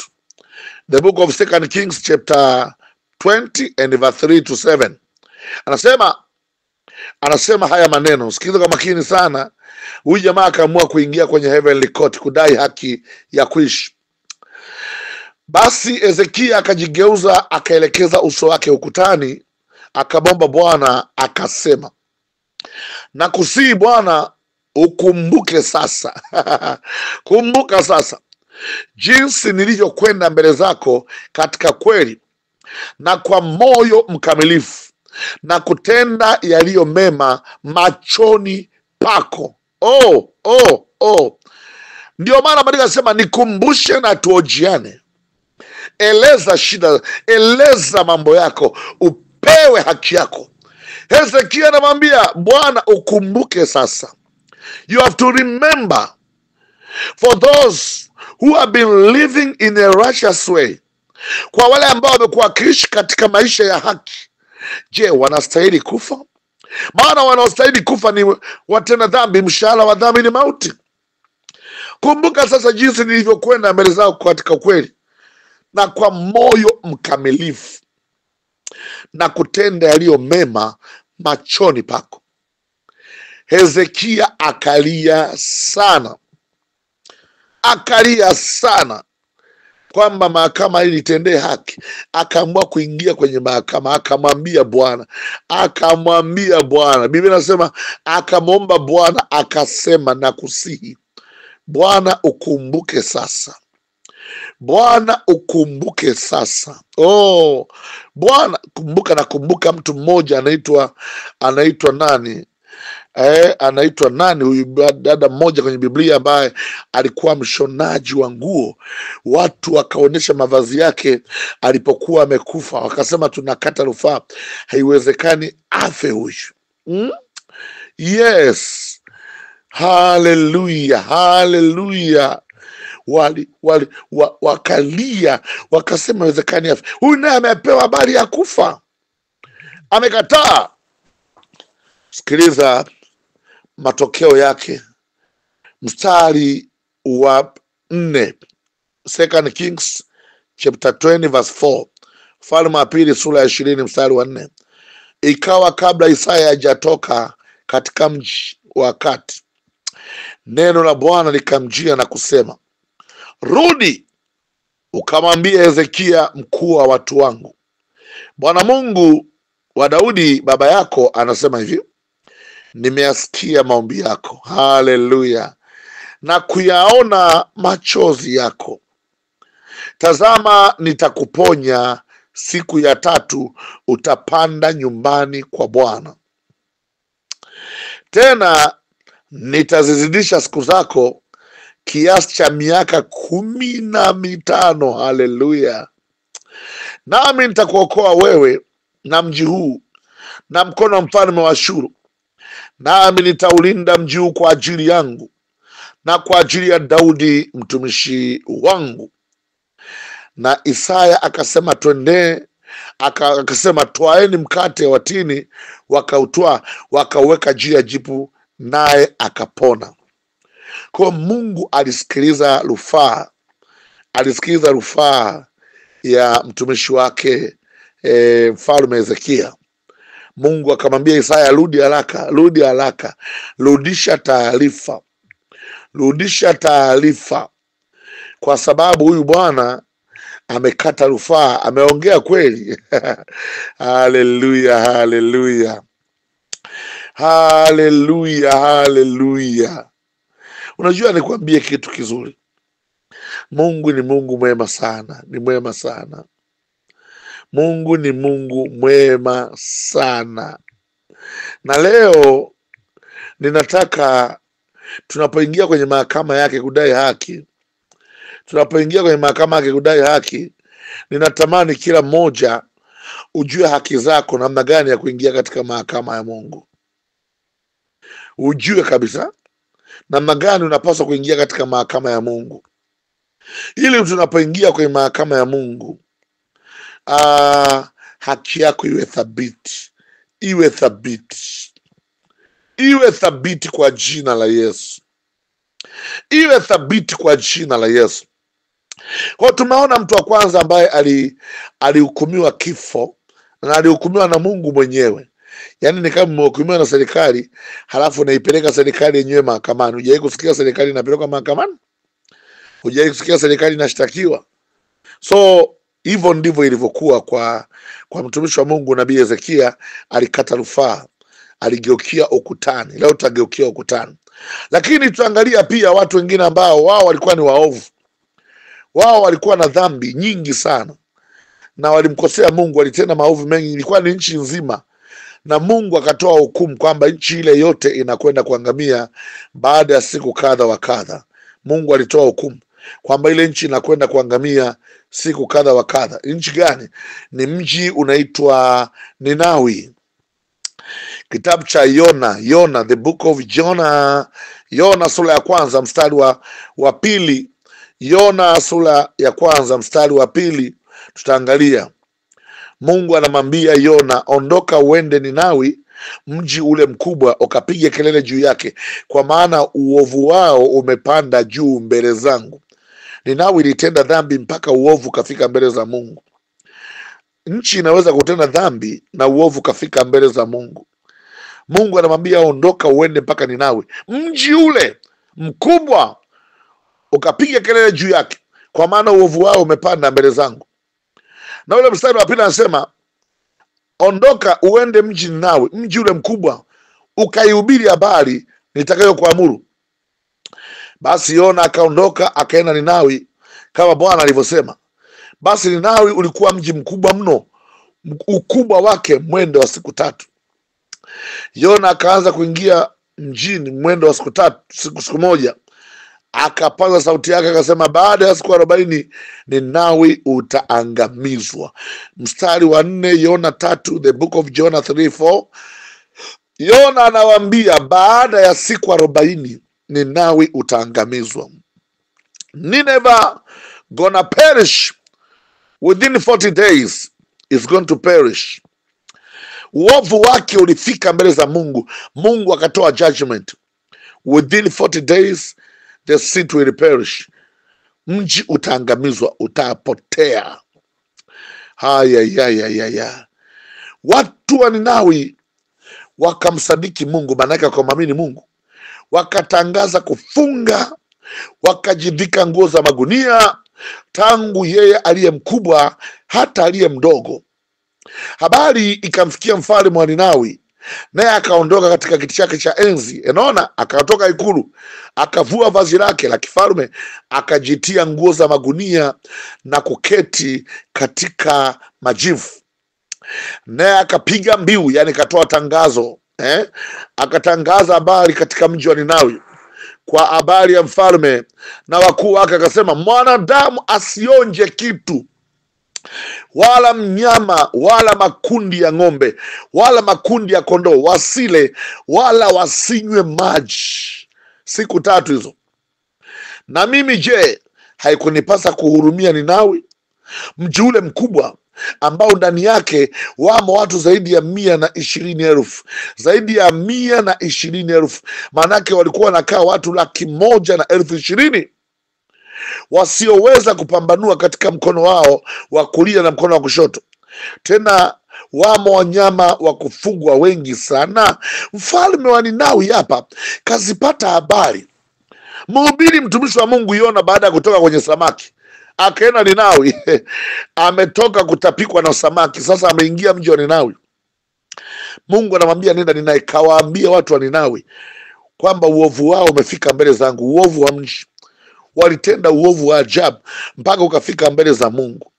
The book of Second Kings chapter 20 and verse 3 to 7. Anasema haya maneno, sikiliza kwa makini sana. Huyu jamaa akaamua kuingia kwenye heavenly court kudai haki ya kuishi. Basi Hezekia akajigeuza, akaelekeza uso wake ukutani, akamwomba Bwana akasema, nakusihi Bwana, ukumbuke sasa kumbuka sasa jinsi nilivyokwenda mbele zako katika kweli na kwa moyo mkamilifu, na kutenda yaliyo mema machoni pako. Ndio maana Biblia inasema nikumbushe na tuojiane. Eleza shida, eleza mambo yako, upewe haki yako. Hezekia anamwambia Bwana, ukumbuke sasa. You have to remember, for those who have been living in a righteous way, kwa wale ambao wamekuwa wakiishi katika maisha ya haki, je, wanastahili kufa? Maana wanaostahili kufa ni watenda dhambi, mshahara wa dhambi ni mauti. Kumbuka sasa jinsi nilivyokwenda mbele zako katika kweli na kwa moyo mkamilifu, na kutenda yaliyo mema machoni pako. Hezekia akalia sana kwamba mahakama hii itendee haki. Akaamua kuingia kwenye mahakama, akamwambia Bwana, Biblia inasema akamwomba Bwana akasema, nakusihi Bwana ukumbuke sasa. Bwana ukumbuke sasa. Bwana kumbuka. Nakumbuka mtu mmoja anaitwa nani? Anaitwa nani huyu dada mmoja kwenye Biblia ambaye alikuwa mshonaji wa nguo. Watu wakaonyesha mavazi yake alipokuwa amekufa, wakasema tunakata rufaa, haiwezekani afe huyu. Yes, haleluya. Wakalia wakasema haiwezekani afe. Huyu naye amepewa habari ya kufa, amekataa. Sikiliza matokeo yake, mstari wa 4, Second Kings chapter 20 verse 4. Wafalme wa Pili sura ya 20 mstari wa 4. Ikawa kabla Isaya hajatoka katika mji wa kati, neno la Bwana likamjia na kusema, rudi ukamwambie Hezekia mkuu wa watu wangu, Bwana Mungu wa Daudi baba yako anasema hivi, nimeyasikia maombi yako, haleluya, na kuyaona machozi yako. Tazama, nitakuponya, siku ya 3 utapanda nyumbani kwa Bwana. Tena nitazizidisha siku zako kiasi cha miaka 15. Haleluya. Nami nitakuokoa wewe na mji huu na mkono wa mfalme wa Ashuru, nami nitaulinda mji huu kwa ajili yangu na kwa ajili ya Daudi mtumishi wangu. Na Isaya akasema, twende. Akasema, twaeni mkate wa tini, wakautwaa wakauweka juu ya jipu, naye akapona. Kwa Mungu alisikiliza rufaa ya mtumishi wake mfalme Hezekia. Mungu akamwambia Isaya, rudi haraka, rudisha taarifa, kwa sababu huyu bwana amekata rufaa, ameongea kweli. Haleluya, haleluya, haleluya, haleluya. Unajua, nikwambie kitu kizuri, Mungu ni Mungu mwema sana, ni mwema sana. Mungu ni Mungu mwema sana. Na leo ninataka tunapoingia kwenye mahakama yake kudai haki, ninatamani kila mmoja ujue haki zako, namna gani ya kuingia katika mahakama ya Mungu. Ujue kabisa namna gani unapaswa kuingia katika mahakama ya Mungu, ili tunapoingia kwenye mahakama ya Mungu haki yako iwe thabiti kwa jina la Yesu, iwe thabiti kwa jina la Yesu. Kwa tumeona mtu wa kwanza ambaye alihukumiwa kifo, na alihukumiwa na Mungu mwenyewe. Yaani ni kama umehukumiwa na serikali, halafu naipeleka serikali yenyewe mahakamani. Hujawahi kusikia serikali inapelekwa mahakamani? Hujawahi kusikia serikali inashtakiwa? So hivyo ndivyo ilivyokuwa kwa mtumishi wa Mungu nabii Hezekia. Alikata rufaa, aligeukia ukutani. Leo tutageukia ukutani. Lakini tuangalia pia watu wengine ambao wao walikuwa ni waovu. Wao walikuwa na dhambi nyingi sana, na walimkosea Mungu, walitenda maovu mengi. Ilikuwa ni nchi nzima, na Mungu akatoa hukumu kwamba nchi ile yote inakwenda kuangamia baada ya siku kadha wa kadha. Mungu alitoa hukumu kwamba ile nchi inakwenda kuangamia siku kadha wa kadha. Nchi gani? Ni mji unaitwa Ninawi. Kitabu cha Yona, the book of Jonah, Yona sura ya kwanza mstari wa pili. Yona sura ya kwanza mstari wa pili, tutaangalia. Mungu anamwambia Yona, ondoka uende Ninawi, mji ule mkubwa, ukapiga kelele juu yake, kwa maana uovu wao umepanda juu mbele zangu. Ninawi ilitenda dhambi mpaka uovu kafika mbele za Mungu. Nchi inaweza kutenda dhambi na uovu kafika mbele za Mungu. Mungu anamwambia ondoka uende mpaka Ninawi, mji ule mkubwa, ukapiga kelele juu yake, kwa maana uovu wao umepanda mbele zangu. Na ule mstari wa pili anasema, ondoka uende mji Ninawi, mji ule mkubwa, ukaihubiri habari nitakayokuamuru. Basi Yona akaondoka akaenda Ninawi kama Bwana alivyosema. Basi Ninawi ulikuwa mji mkubwa mno, ukubwa wake mwendo wa siku 3. Yona akaanza kuingia mjini mwendo wa siku moja. Akapaza sauti yake akasema, baada ya siku 40 Ninawi utaangamizwa. Mstari wa 4, Yona 3, the book of Jonah 3:4. Yona anawaambia baada ya siku 40 Ninawi utaangamizwa. Nineveh gonna perish within 40 days, is going to perish. Uovu wake ulifika mbele za Mungu. Mungu akatoa judgment. Within 40 days the city will perish. Mji utaangamizwa, utapotea. Haya. Watu wa Ninawi wakamsadiki Mungu, maanake wakamwamini Mungu, wakatangaza kufunga, wakajivika nguo za magunia, tangu yeye aliye mkubwa hata aliye mdogo. Habari ikamfikia mfalme wa Ninawi, naye akaondoka katika kiti chake cha enzi, unaona, akatoka ikulu, akavua vazi lake la kifalme, akajitia nguo za magunia na kuketi katika majivu. Naye akapiga mbiu, yani katoa tangazo, akatangaza habari katika mji wa Ninawi kwa habari ya mfalme na wakuu wake, akasema, mwanadamu asionje kitu, wala mnyama, wala makundi ya ng'ombe, wala makundi ya kondoo, wasile wala wasinywe maji siku 3 hizo. Na mimi je, haikunipasa kuhurumia Ninawi, mji ule mkubwa, ambao ndani yake wamo watu zaidi ya 120,000, zaidi ya 120,000. Maanake walikuwa wanakaa watu 120,000 wasioweza kupambanua katika mkono wao wa kulia na mkono wa kushoto. Tena wamo wanyama wa kufugwa wengi sana. Mfalme wa Ninawi hapa kazipata habari. Mhubiri mtumishi wa Mungu Yona, baada ya kutoka kwenye samaki, akaenda Ninawi ametoka kutapikwa na samaki, sasa ameingia mji wa Ninawi. Mungu anamwambia, nenda Ninawi, kawaambia watu wa Ninawi kwamba uovu wao umefika mbele zangu, uovu wa mji. Walitenda uovu wa ajabu mpaka ukafika mbele za Mungu.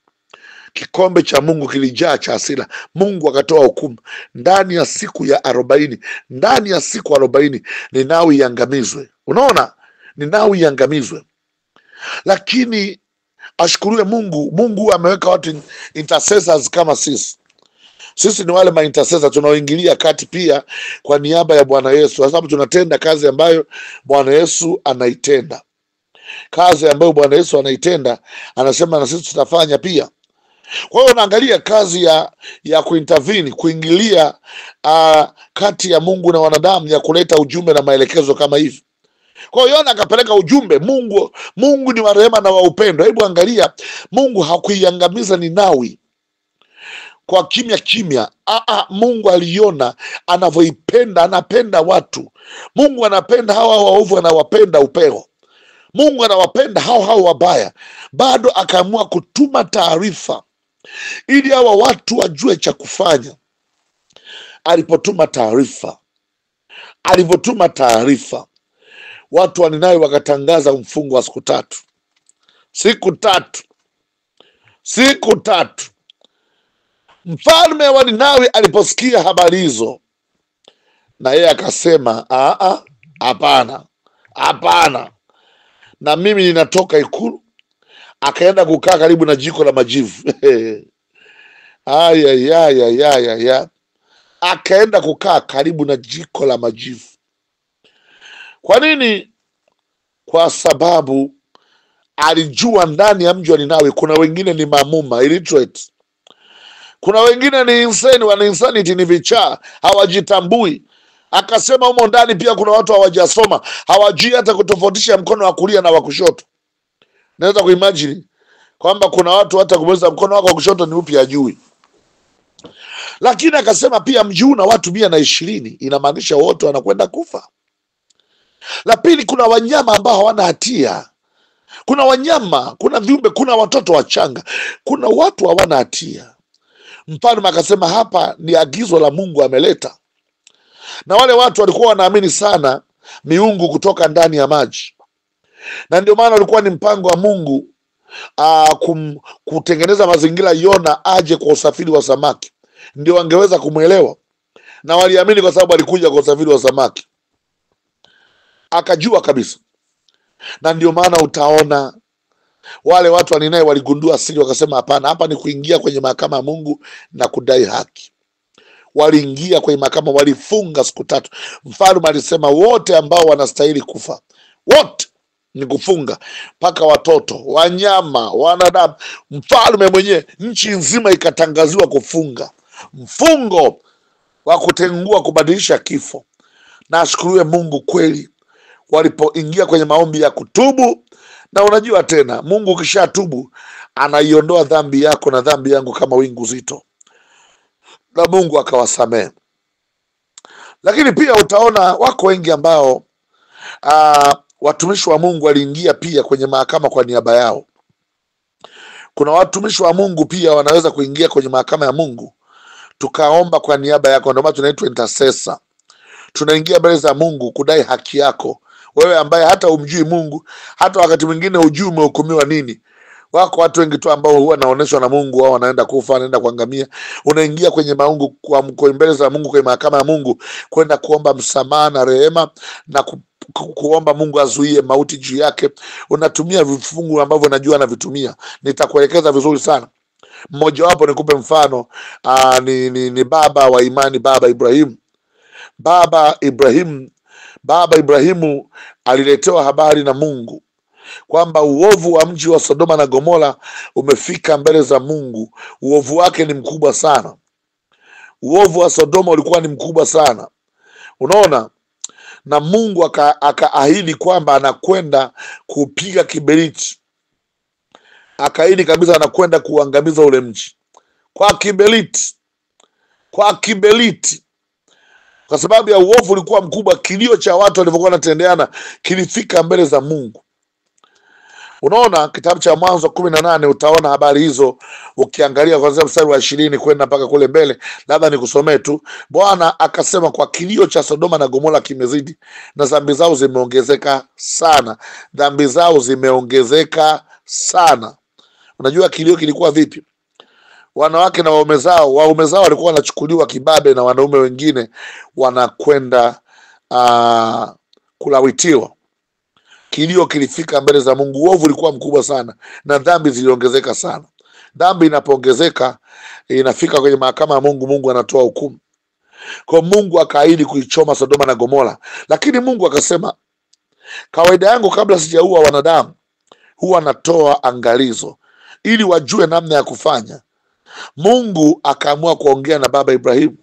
Kikombe cha Mungu kilijaa cha hasira. Mungu akatoa hukumu ndani ya siku ya 40. Ndani ya siku 40 Ninawi iangamizwe. Unaona, Ninawi iangamizwe. Lakini ashukuriwe Mungu. Mungu ameweka watu intercessors kama sisi. Sisi ni wale ma-intercessors tunaoingilia kati pia kwa niaba ya Bwana Yesu, kwa sababu tunatenda kazi ambayo Bwana Yesu anaitenda. Kazi ambayo Bwana Yesu anaitenda, anasema na sisi tutafanya pia. Kwa hiyo unaangalia kazi ya kuintervene, kuingilia kati ya Mungu na wanadamu, ya kuleta ujumbe na maelekezo kama hivi. Kwa hiyo Yona akapeleka ujumbe. Mungu ni wa rehema na wa upendo. Hebu angalia, Mungu hakuiangamiza Ninawi kwa kimya. Mungu aliona anavyoipenda, anapenda watu. Mungu anapenda hawa waovu, anawapenda upeo. Mungu anawapenda hao wabaya. Bado akaamua kutuma taarifa ili hawa watu wajue cha kufanya. Alipotuma taarifa, watu wa Ninawi wakatangaza mfungo wa siku 3. Siku tatu. Mfalme wa Ninawi aliposikia habari hizo, na yeye akasema, hapana, na mimi ninatoka ikulu. Akaenda kukaa karibu na jiko la majivu. Akaenda kukaa karibu na jiko la majivu. Kwa nini? Kwa sababu alijua ndani ya mji wa Ninawi kuna wengine ni mamuma, illiterate. Kuna wengine ni insane, wana insanity, ni vichaa, hawajitambui. Akasema humo ndani pia kuna watu hawajasoma, hawajui hata kutofautisha mkono wa kulia na wa kushoto. Naweza kuimagine kwamba kuna watu hata kumweza mkono wako wa kushoto ni upi hajui. Lakini akasema pia mji una watu 120, inamaanisha wote wanakwenda kufa. La pili, kuna wanyama ambao hawana hatia. Kuna wanyama, kuna viumbe, kuna watoto wachanga, kuna watu hawana hatia. Mfalme akasema hapa ni agizo la Mungu ameleta. Na wale watu walikuwa wanaamini sana miungu kutoka ndani ya maji, na ndio maana walikuwa ni mpango wa Mungu kutengeneza mazingira Yona aje kwa usafiri wa samaki, ndio wangeweza kumwelewa. Na waliamini kwa sababu alikuja kwa usafiri wa samaki, akajua kabisa. Na ndio maana utaona wale watu wa Ninawi waligundua siri, wakasema hapana, hapa ni kuingia kwenye mahakama ya Mungu na kudai haki. Waliingia kwenye mahakama, walifunga siku 3. Mfalme alisema wote ambao wanastahili kufa, wote ni kufunga, mpaka watoto, wanyama, wanadamu. Mfalme mwenyewe, nchi nzima ikatangaziwa kufunga, mfungo wa kutengua, kubadilisha kifo. Na ashukuriwe Mungu kweli, walipoingia kwenye maombi ya kutubu. Na unajua tena, Mungu ukishatubu anaiondoa dhambi yako na dhambi yangu kama wingu zito, na Mungu akawasamehe. Lakini pia utaona wako wengi ambao watumishi wa Mungu waliingia pia kwenye mahakama kwa niaba yao. Kuna watumishi wa Mungu pia wanaweza kuingia kwenye mahakama ya Mungu, tukaomba kwa niaba yako. Ndio maana tunaitwa intercessor. Tunaingia mbele za Mungu kudai haki yako, wewe ambaye hata umjui Mungu, hata wakati mwingine hujui umehukumiwa nini. Wako watu wengi tu ambao huwa naoneshwa na Mungu wao wanaenda kufa, wanaenda kuangamia. Unaingia kwenye maungu kwa mbele za Mungu, kwenye mahakama ya Mungu, kwenda kuomba msamaha na rehema na kuomba Mungu azuie mauti juu yake. Unatumia vifungu ambavyo najua anavitumia, nitakuelekeza vizuri sana. Mmoja wapo nikupe mfano, ni baba wa imani, Baba Ibrahim. Baba Ibrahimu aliletewa habari na Mungu kwamba uovu wa mji wa Sodoma na Gomora umefika mbele za Mungu. Uovu wake ni mkubwa sana. Uovu wa Sodoma ulikuwa ni mkubwa sana, unaona. Na Mungu akaahidi kwamba anakwenda kupiga kiberiti, akaahidi kabisa anakwenda kuangamiza ule mji kwa kiberiti, kwa sababu ya uovu ulikuwa mkubwa. Kilio cha watu walivyokuwa wanatendeana kilifika mbele za Mungu. Unaona kitabu cha Mwanzo 18 utaona habari hizo, ukiangalia kuanzia mstari wa 20 kwenda mpaka kule mbele. Labda nikusomee tu. Bwana akasema, kwa kilio cha Sodoma na Gomora kimezidi, na dhambi zao zimeongezeka sana. Dhambi zao zimeongezeka sana. Unajua kilio kilikuwa vipi? Wanawake na waume zao walikuwa wanachukuliwa kibabe na wanaume wengine, wanakwenda kulawitiwa. Kilio kilifika mbele za Mungu. Uovu ulikuwa mkubwa sana na dhambi ziliongezeka sana. Dhambi inapoongezeka inafika kwenye mahakama ya Mungu, Mungu anatoa hukumu. Kwa Mungu akaahidi kuichoma Sodoma na Gomora, lakini Mungu akasema, kawaida yangu kabla sijaua wanadamu huwa natoa angalizo ili wajue namna ya kufanya. Mungu akaamua kuongea na baba Ibrahimu,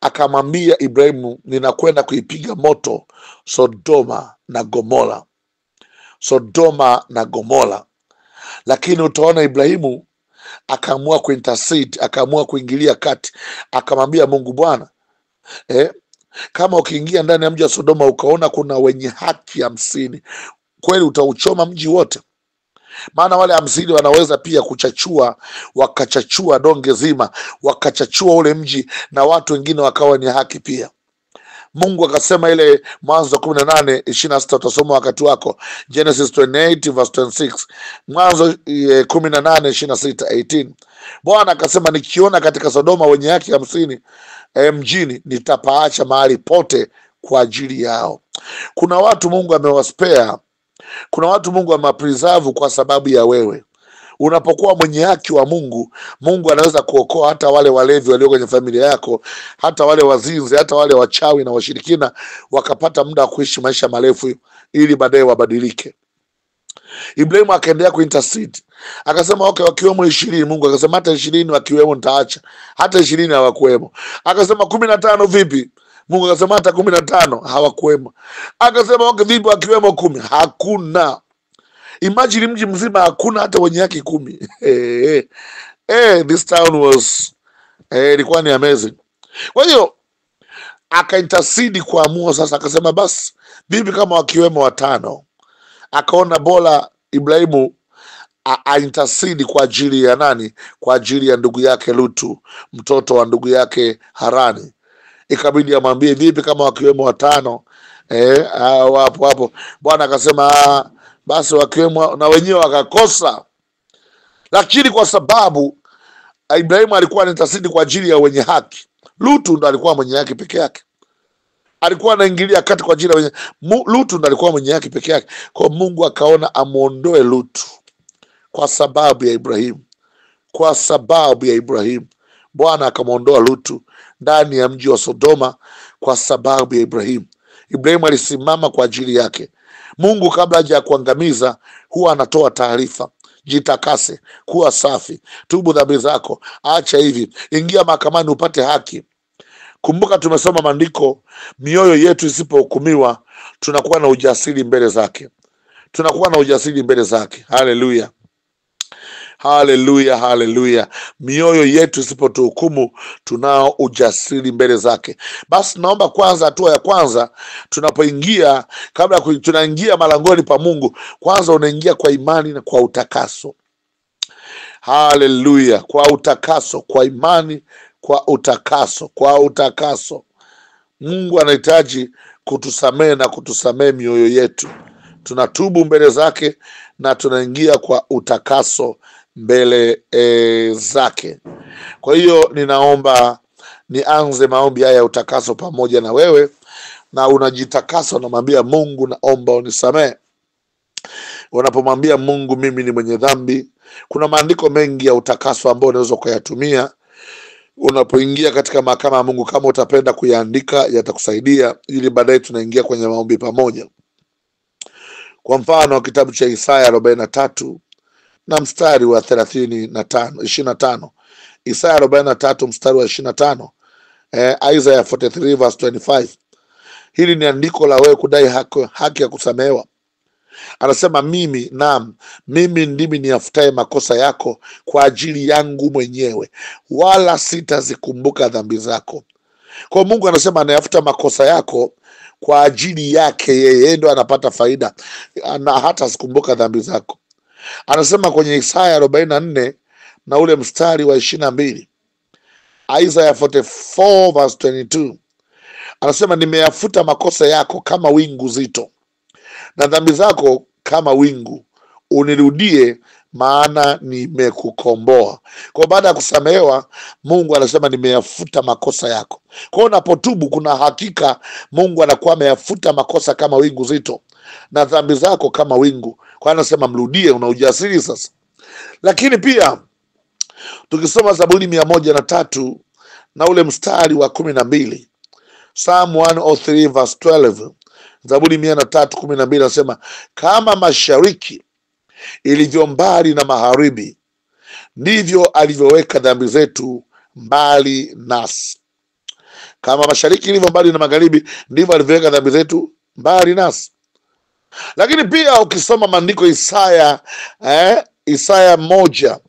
akamwambia Ibrahimu, ninakwenda kuipiga moto Sodoma na Gomora. Lakini utaona Ibrahimu akaamua kuintercede, akaamua kuingilia kati, akamwambia Mungu, Bwana, kama ukiingia ndani ya mji wa Sodoma ukaona kuna wenye haki 50, kweli utauchoma mji wote? Maana wale 50 wanaweza pia wakachachua donge zima, wakachachua ule mji na watu wengine wakawa ni haki pia. Mungu akasema, ile Mwanzo 18:26 utasoma wakati wako, Genesis 28 verse 26, Mwanzo 18:26-18. Bwana akasema, nikiona katika Sodoma wenye haki 50 mjini, nitapaacha mahali pote kwa ajili yao. Kuna watu Mungu amewaspea, kuna watu Mungu amewapreserve kwa sababu ya wewe. Unapokuwa mwenye haki wa Mungu, Mungu anaweza kuokoa hata wale walevi walio kwenye familia yako, hata wale wazinzi, hata wale wachawi na washirikina, wakapata muda wa kuishi maisha marefu ili baadaye wabadilike. Ibrahimu akaendelea kuintercede, akasema okay, wakiwemo 20. Mungu akasema hata 20 wakiwemo nitaacha. Hata 20 hawakuwemo. Akasema 15 vipi? Mungu akasema hata 15 hawakuwemo. Akasema okay, vipi wakiwemo 10? Hakuna. Imagine mji mzima hakuna hata wenye haki 10. This town was ilikuwa ni amazing. Kwa hiyo akaintercede kuamua sasa, akasema basi vipi kama wakiwemo 5? Akaona bora Ibrahimu intercede kwa ajili ya nani? Kwa ajili ya ndugu yake Lutu, mtoto wa ndugu yake Harani. Ikabidi amwambie vipi kama wakiwemo 5? Hapo Bwana akasema basi wakiwemo, na wenyewe wakakosa. Lakini kwa sababu Ibrahimu alikuwa anaintercede kwa ajili ya wenye haki, Lutu ndo alikuwa mwenye haki peke yake. Alikuwa anaingilia kati kwa ajili ya Lutu ndo alikuwa mwenye haki peke yake. Kwa Mungu akaona amuondoe Lutu kwa sababu ya Ibrahimu. Kwa sababu ya Ibrahimu, Bwana akamuondoa Lutu ndani ya mji wa Sodoma kwa sababu ya Ibrahimu. Ibrahimu alisimama kwa ajili yake. Mungu kabla haja kuangamiza huwa anatoa taarifa: jitakase, kuwa safi, tubu dhambi zako, acha hivi, ingia mahakamani upate haki. Kumbuka tumesoma maandiko, mioyo yetu isipohukumiwa tunakuwa na ujasiri mbele zake. Tunakuwa na ujasiri mbele zake. Haleluya. Haleluya, haleluya. Mioyo yetu isipotuhukumu, tunao ujasiri mbele zake. Basi naomba kwanza, hatua ya kwanza tunapoingia, kabla tunaingia malangoni pa Mungu, kwanza unaingia kwa imani na kwa utakaso. Haleluya, kwa utakaso, kwa imani, kwa utakaso, kwa utakaso. Mungu anahitaji kutusamehe na kutusamehe mioyo yetu. Tunatubu mbele zake na tunaingia kwa utakaso mbele zake. Kwa hiyo ninaomba nianze maombi haya ya utakaso pamoja na wewe, na unajitakasa, unamwambia Mungu, naomba unisamehe. Unapomwambia Mungu, mimi ni mwenye dhambi, kuna maandiko mengi ya utakaso ambayo unaweza kuyatumia unapoingia katika mahakama ya Mungu. Kama utapenda kuyaandika, yatakusaidia ili baadaye tunaingia kwenye maombi pamoja. Kwa mfano kitabu cha Isaya 43 na mstari wa 25. Isaya 43 mstari wa 25. Isaiah 43 verse 25. Hili ni andiko la wewe kudai haki ya kusamehewa. Anasema mimi ndimi niafutaye makosa yako kwa ajili yangu mwenyewe, wala sitazikumbuka dhambi zako. Kwa Mungu anasema anayafuta makosa yako kwa ajili yake yeye, ndo anapata faida na hata sikumbuka dhambi zako. Anasema kwenye Isaya 44 na ule mstari wa 22. Isaiah 44 verse 22. Anasema nimeyafuta makosa yako kama wingu zito na dhambi zako kama wingu, unirudie maana nimekukomboa. Kwa baada ya kusamehewa, Mungu anasema nimeyafuta makosa yako. Kwa unapotubu, kuna hakika Mungu anakuwa ameyafuta makosa kama wingu zito na dhambi zako kama wingu. Kwa anasema mrudie, una ujasiri sasa. Lakini pia tukisoma Zaburi 103 na ule mstari wa 12, Psalm 103 verse 12, Zaburi 103:12 anasema kama mashariki ilivyo mbali na magharibi, ndivyo alivyoweka dhambi zetu mbali nasi. Kama mashariki ilivyo mbali na magharibi, ndivyo alivyoweka dhambi zetu mbali nasi. Lakini pia ukisoma maandiko Isaya 1,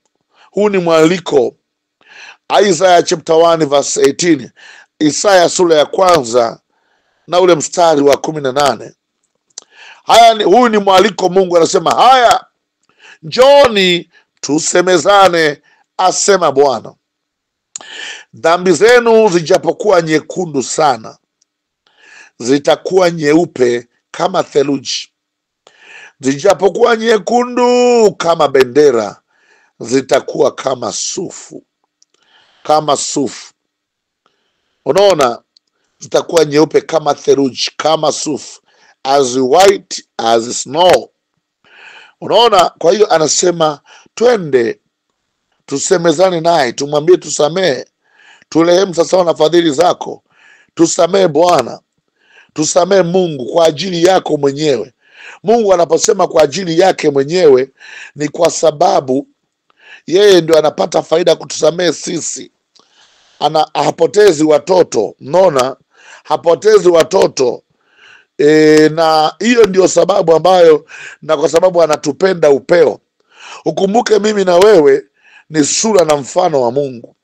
huu ni mwaliko. Isaiah chapter 1 verse 18. Isaya sura ya kwanza na ule mstari wa 18. Huu ni mwaliko. Mungu anasema haya, njoni tusemezane, asema Bwana. Dhambi zenu zijapokuwa nyekundu sana, zitakuwa nyeupe kama theluji. Zijapokuwa nyekundu kama bendera, zitakuwa kama sufu. Kama sufu. Unaona, zitakuwa nyeupe kama theluji, kama sufu, as white as snow. Unaona, kwa hiyo anasema twende tusemezane naye, tumwambie tusamehe, turehemu sasa na fadhili zako. Tusamehe Bwana, tusamehe Mungu kwa ajili yako mwenyewe. Mungu anaposema kwa ajili yake mwenyewe, ni kwa sababu yeye ndio anapata faida kutusamehe sisi. Hapotezi watoto, unaona, hapotezi watoto. Na hiyo ndio sababu ambayo, na kwa sababu anatupenda upeo. Ukumbuke mimi na wewe ni sura na mfano wa Mungu.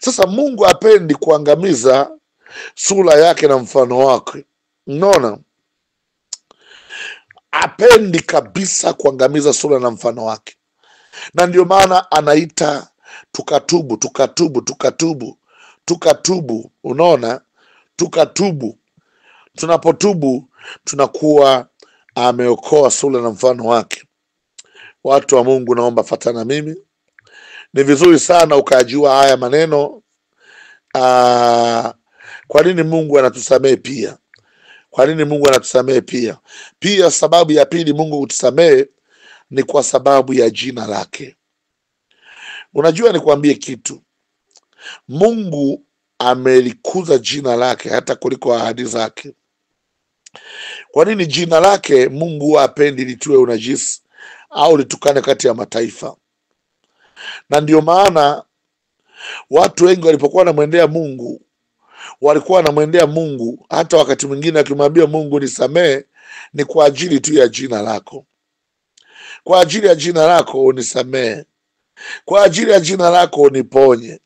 Sasa Mungu hapendi kuangamiza sura yake na mfano wake. Unaona, hapendi kabisa kuangamiza sura na mfano wake. Na ndio maana anaita tukatubu, tukatubu, tukatubu, tukatubu. Unaona, tukatubu. Tunapotubu tunakuwa ameokoa sura na mfano wake. Watu wa Mungu, naomba fatana mimi. Ni vizuri sana ukajua haya maneno. Kwa nini Mungu anatusamehe pia? Kwa nini Mungu anatusamehe pia? Pia sababu ya pili Mungu kutusamehe ni kwa sababu ya jina lake. Unajua, nikwambie kitu, Mungu amelikuza jina lake hata kuliko ahadi zake. Kwa nini jina lake Mungu hapendi litue unajisi au litukane kati ya mataifa? Na ndio maana watu wengi walipokuwa wanamwendea Mungu, walikuwa wanamwendea Mungu hata wakati mwingine akimwambia Mungu nisamehe, ni kwa ajili tu ya jina lako. Kwa ajili ya jina lako unisamehe. Kwa ajili ya jina lako uniponye.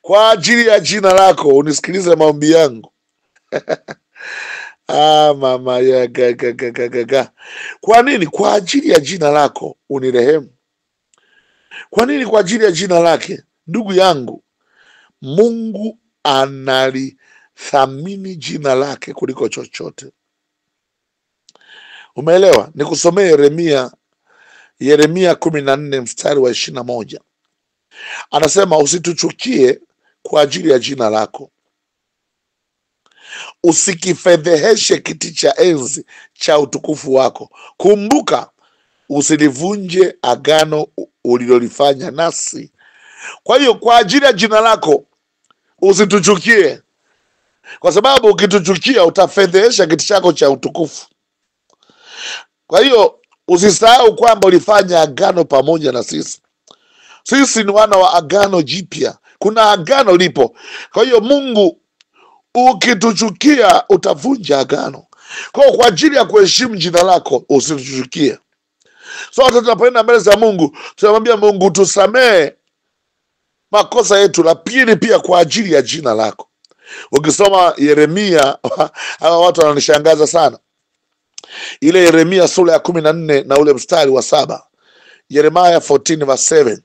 Kwa ajili ya jina lako unisikilize maombi yangu. Mama ya ga. Kwa nini? Kwa ajili ya jina lako unirehemu. Kwa nini? Kwa ajili ya jina lake. Ndugu yangu, Mungu analithamini jina lake kuliko chochote. Umeelewa? Nikusomee Yeremia 14 mstari wa 21. Anasema, usituchukie kwa ajili ya jina lako, usikifedheheshe kiti cha enzi cha utukufu wako. Kumbuka, usilivunje agano ulilolifanya nasi. Kwa hiyo kwa ajili ya jina lako usituchukie, kwa sababu ukituchukia utafedhehesha kiti chako cha utukufu. Kwa hiyo usisahau kwamba ulifanya agano pamoja na sisi. Sisi ni wana wa agano jipya, kuna agano lipo. Kwa hiyo Mungu, ukituchukia utavunja agano. Kwa ajili ya kuheshimu jina lako usituchukie. So hata tunapoenda mbele za Mungu tunamwambia Mungu, tusamee makosa yetu, la pili pia kwa ajili ya jina lako. Ukisoma Yeremia, hawa watu wananishangaza sana. Ile Yeremia sura ya 14 na ule mstari wa 7. Jeremiah 14:7.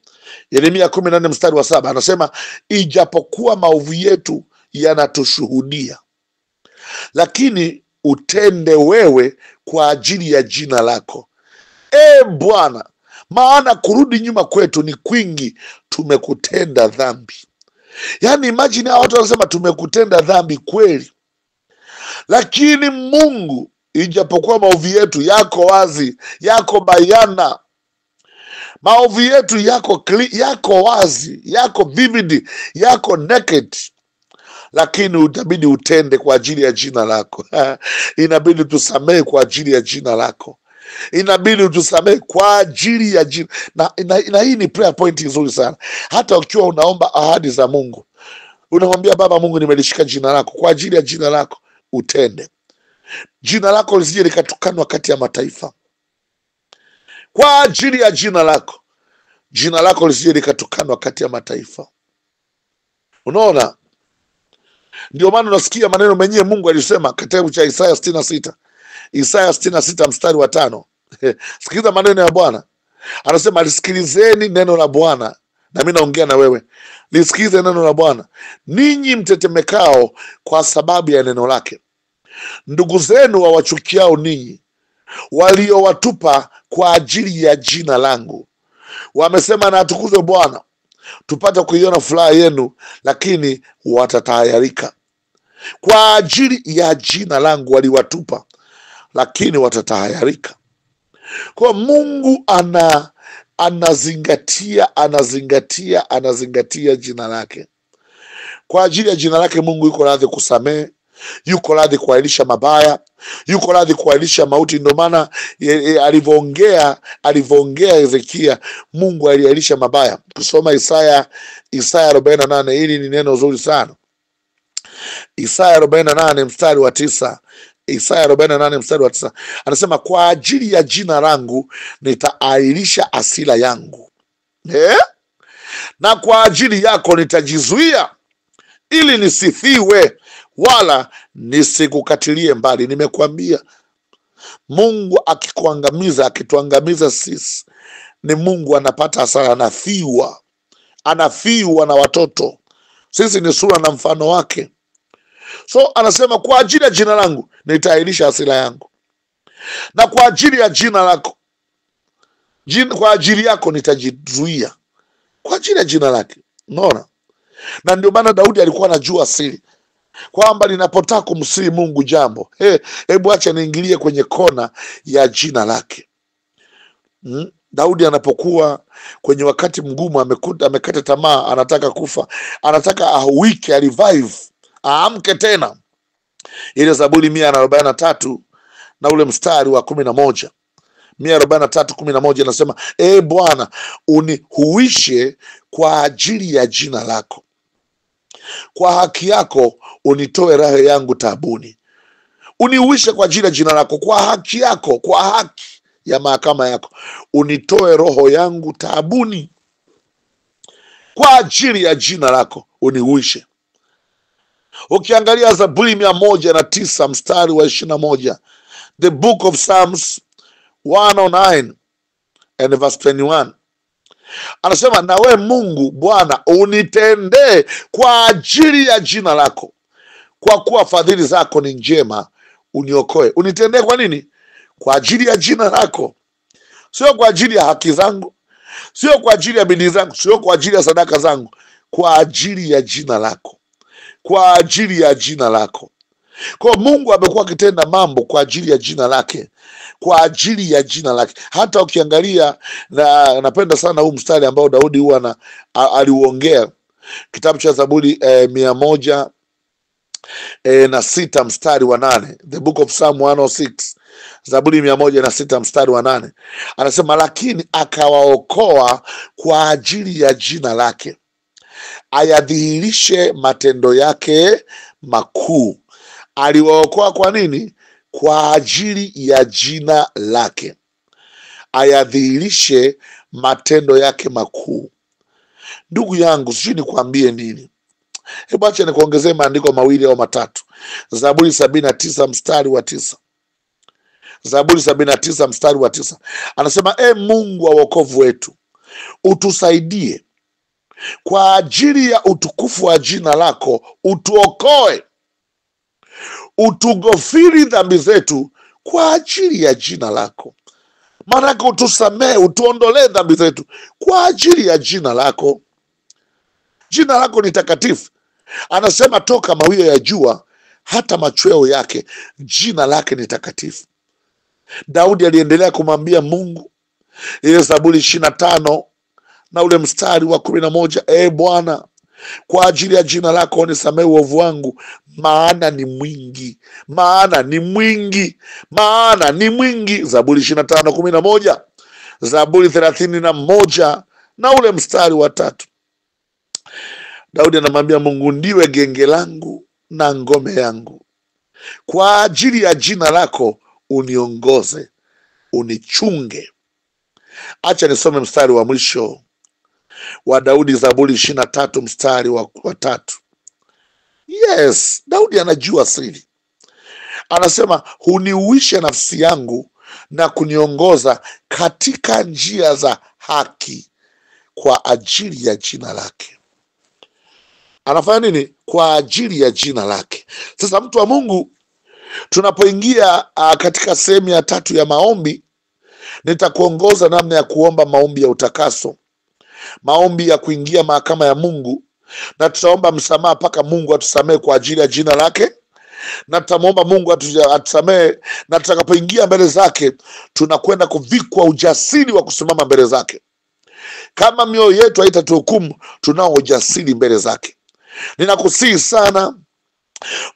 Yeremia 14 mstari wa 7 anasema, ijapokuwa maovu yetu yanatushuhudia, lakini utende wewe kwa ajili ya jina lako, Bwana, maana kurudi nyuma kwetu ni kwingi, tumekutenda dhambi. Yani imagine hao watu wanasema tumekutenda dhambi kweli, lakini Mungu, ijapokuwa maovu yetu yako wazi, yako bayana, maovu yetu yako wazi, yako vivid, yako naked, lakini utabidi utende kwa ajili ya jina lako. Inabidi tusamehe kwa ajili ya jina lako, inabidi utusamehe kwa ajili ya jina na hii ni prayer point nzuri sana. Hata ukiwa unaomba ahadi za Mungu, unamwambia Baba Mungu, nimelishika jina lako, kwa ajili ya jina lako utende. Jina lako lisije likatukanwa kati ya mataifa, kwa ajili ya jina lako. Jina lako lisije likatukanwa kati ya mataifa. Unaona, ndio maana unasikia maneno menyewe Mungu alisema kitabu cha Isaya 66. Isaya 66 mstari wa 5. Sikiliza maneno ya Bwana. Anasema, lisikilizeni neno la Bwana, na mimi naongea na wewe. Lisikilize neno la Bwana, ninyi mtetemekao kwa sababu ya neno lake. Ndugu zenu wawachukiao ninyi, waliowatupa kwa ajili ya jina langu, wamesema, na atukuzwe Bwana, tupate kuiona furaha yenu, lakini watatahayarika. Kwa ajili ya jina langu waliwatupa, lakini watatahayarika. Kwa Mungu anazingatia jina lake. Kwa ajili ya jina lake Mungu yuko radhi kusamehe, yuko radhi kuahirisha mabaya, yuko radhi kuahirisha mauti. Ndio maana alivyoongea Hezekia, Mungu aliahirisha mabaya. Kusoma Isaya 48, hili ni neno zuri sana. Isaya 48 mstari wa 9. Isaya 48 mstari wa 9 anasema, kwa ajili ya jina langu nitaahirisha hasira yangu, na kwa ajili yako nitajizuia, ili nisifiwe, wala nisikukatilie mbali. Nimekuambia, Mungu akikuangamiza, akituangamiza sisi, ni Mungu anapata hasara, anafiwa na watoto. Sisi ni sura na mfano wake. So anasema, kwa ajili ya jina langu nitaahirisha hasira yangu, na kwa ajili ya jina lako, kwa ajili yako nitajizuia, kwa ajili ya jina lake. Unaona? Na ndio maana Daudi alikuwa anajua siri, kwamba ninapotaka kumsiri Mungu jambo, hebu acha niingilie kwenye kona ya jina lake. Daudi anapokuwa kwenye wakati mgumu, amekata tamaa, anataka kufa, anataka ahuike, revive, aamke tena. Ile Zaburi 143 na ule mstari wa 11. 143:11 anasema, Bwana, unihuishe kwa ajili ya jina lako, kwa haki yako unitoe raha yangu taabuni. Unihuishe kwa ajili ya jina lako, kwa haki yako, kwa haki ya mahakama yako unitoe roho yangu taabuni. kwa ajili ya jina lako unihuishe. Ukiangalia Zaburi 109 mstari wa 21, the book of Psalms 109 and verse 21, anasema nawe Mungu Bwana unitendee kwa ajili ya jina lako, kwa kuwa fadhili zako ni njema, uniokoe. Unitendee kwa nini? Kwa ajili ya jina lako, sio kwa ajili ya haki zangu, sio kwa ajili ya bidii zangu, sio kwa ajili ya sadaka zangu, kwa ajili ya jina lako, kwa ajili ya jina lako. Kwa Mungu amekuwa akitenda mambo kwa ajili ya jina lake, kwa ajili ya jina lake. Hata ukiangalia, na napenda sana huu mstari ambao Daudi huwa aliuongea, kitabu cha Zaburi 106 mstari wa 8, the book of Psalm 106, Zaburi 106 mstari wa 8, anasema lakini akawaokoa kwa ajili ya jina lake, ayadhihirishe matendo yake makuu. Aliwaokoa kwa nini? Kwa ajili ya jina lake, ayadhihirishe matendo yake makuu. Ndugu yangu, sijui nikwambie nini. Hebu acha nikuongezee maandiko mawili au matatu. Zaburi 79 mstari wa 9, Zaburi 79 mstari wa 9, anasema Mungu wa wokovu wetu, utusaidie kwa ajili ya utukufu wa jina lako, utuokoe, utugofiri dhambi zetu kwa ajili ya jina lako. Maanake utusamee, utuondolee dhambi zetu kwa ajili ya jina lako. Jina lako ni takatifu. Anasema toka mawio ya jua hata machweo yake, jina lake ni takatifu. Daudi aliendelea kumwambia Mungu, ile Zaburi 25 na ule mstari wa 11, Bwana, kwa ajili ya jina lako unisamehe uovu wangu, maana ni mwingi, maana ni mwingi, maana ni mwingi. Zaburi 25:11, Zaburi 31 na ule mstari wa 3, Daudi anamwambia Mungu, ndiwe genge langu na ngome yangu, kwa ajili ya jina lako uniongoze, unichunge. Acha nisome mstari wa mwisho wa Daudi, Zaburi 23 mstari wa 3. Yes, Daudi anajua siri. Anasema huniuisha nafsi yangu na kuniongoza katika njia za haki kwa ajili ya jina lake. Anafanya nini? Kwa ajili ya jina lake. Sasa mtu wa Mungu, tunapoingia katika sehemu ya 3 ya maombi, nitakuongoza namna ya kuomba maombi ya utakaso, maombi ya kuingia mahakama ya Mungu, na tutaomba msamaha mpaka Mungu atusamee kwa ajili ya jina lake, na tutamwomba Mungu atusamee, na tutakapoingia mbele zake tunakwenda kuvikwa ujasiri wa kusimama mbele zake. Kama mioyo yetu haitatuhukumu, tunao ujasiri mbele zake. Ninakusihi sana,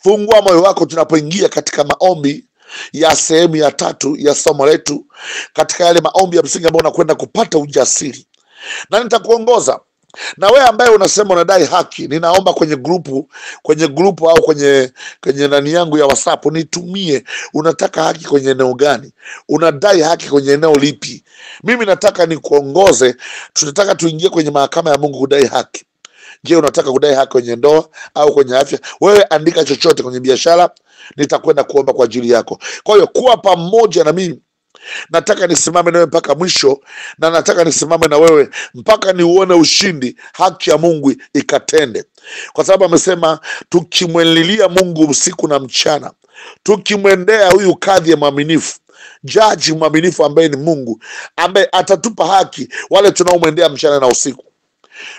fungua moyo wako tunapoingia katika maombi ya sehemu ya 3 ya somo letu, katika yale maombi ya msingi ambayo unakwenda kupata ujasiri, na nitakuongoza. Na wewe ambaye unasema unadai haki, ninaomba kwenye grupu au kwenye nani yangu ya WhatsApp, nitumie unataka haki kwenye eneo gani, unadai haki kwenye eneo lipi. Mimi nataka nikuongoze. Tunataka tuingie kwenye mahakama ya Mungu kudai haki. Je, unataka kudai haki kwenye ndoa au kwenye afya? Wewe andika chochote. Kwenye biashara, nitakwenda kuomba kwa ajili yako. Kwa hiyo kuwa pamoja na mimi. Nataka nisimame na wewe mpaka mwisho, na nataka nisimame na wewe mpaka niuone ushindi, haki ya Mungu ikatende. Kwa sababu amesema tukimwelilia Mungu usiku na mchana, tukimwendea huyu kadhi ya mwaminifu, jaji mwaminifu ambaye ni Mungu, ambaye atatupa haki wale tunaomwendea mchana na usiku.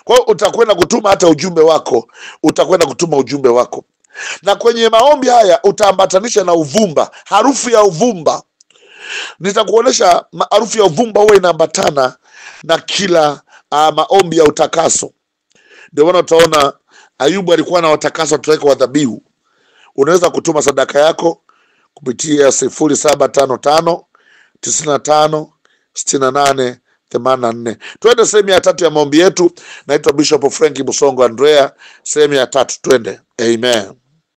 Kwa hiyo utakwenda kutuma hata ujumbe wako, utakwenda kutuma ujumbe wako. Na kwenye maombi haya utaambatanisha na uvumba, harufu ya uvumba. Nitakuonesha harufu ya uvumba huwa inaambatana na kila maombi ya utakaso. Ndio maana utaona Ayubu alikuwa na utakaso tuweka wa dhabihu. Unaweza kutuma sadaka yako kupitia 0755 95 68 84. Twende sehemu ya 3 ya maombi yetu. Naitwa Bishop Frank Musongo Andrea, sehemu ya 3. Twende. Amen.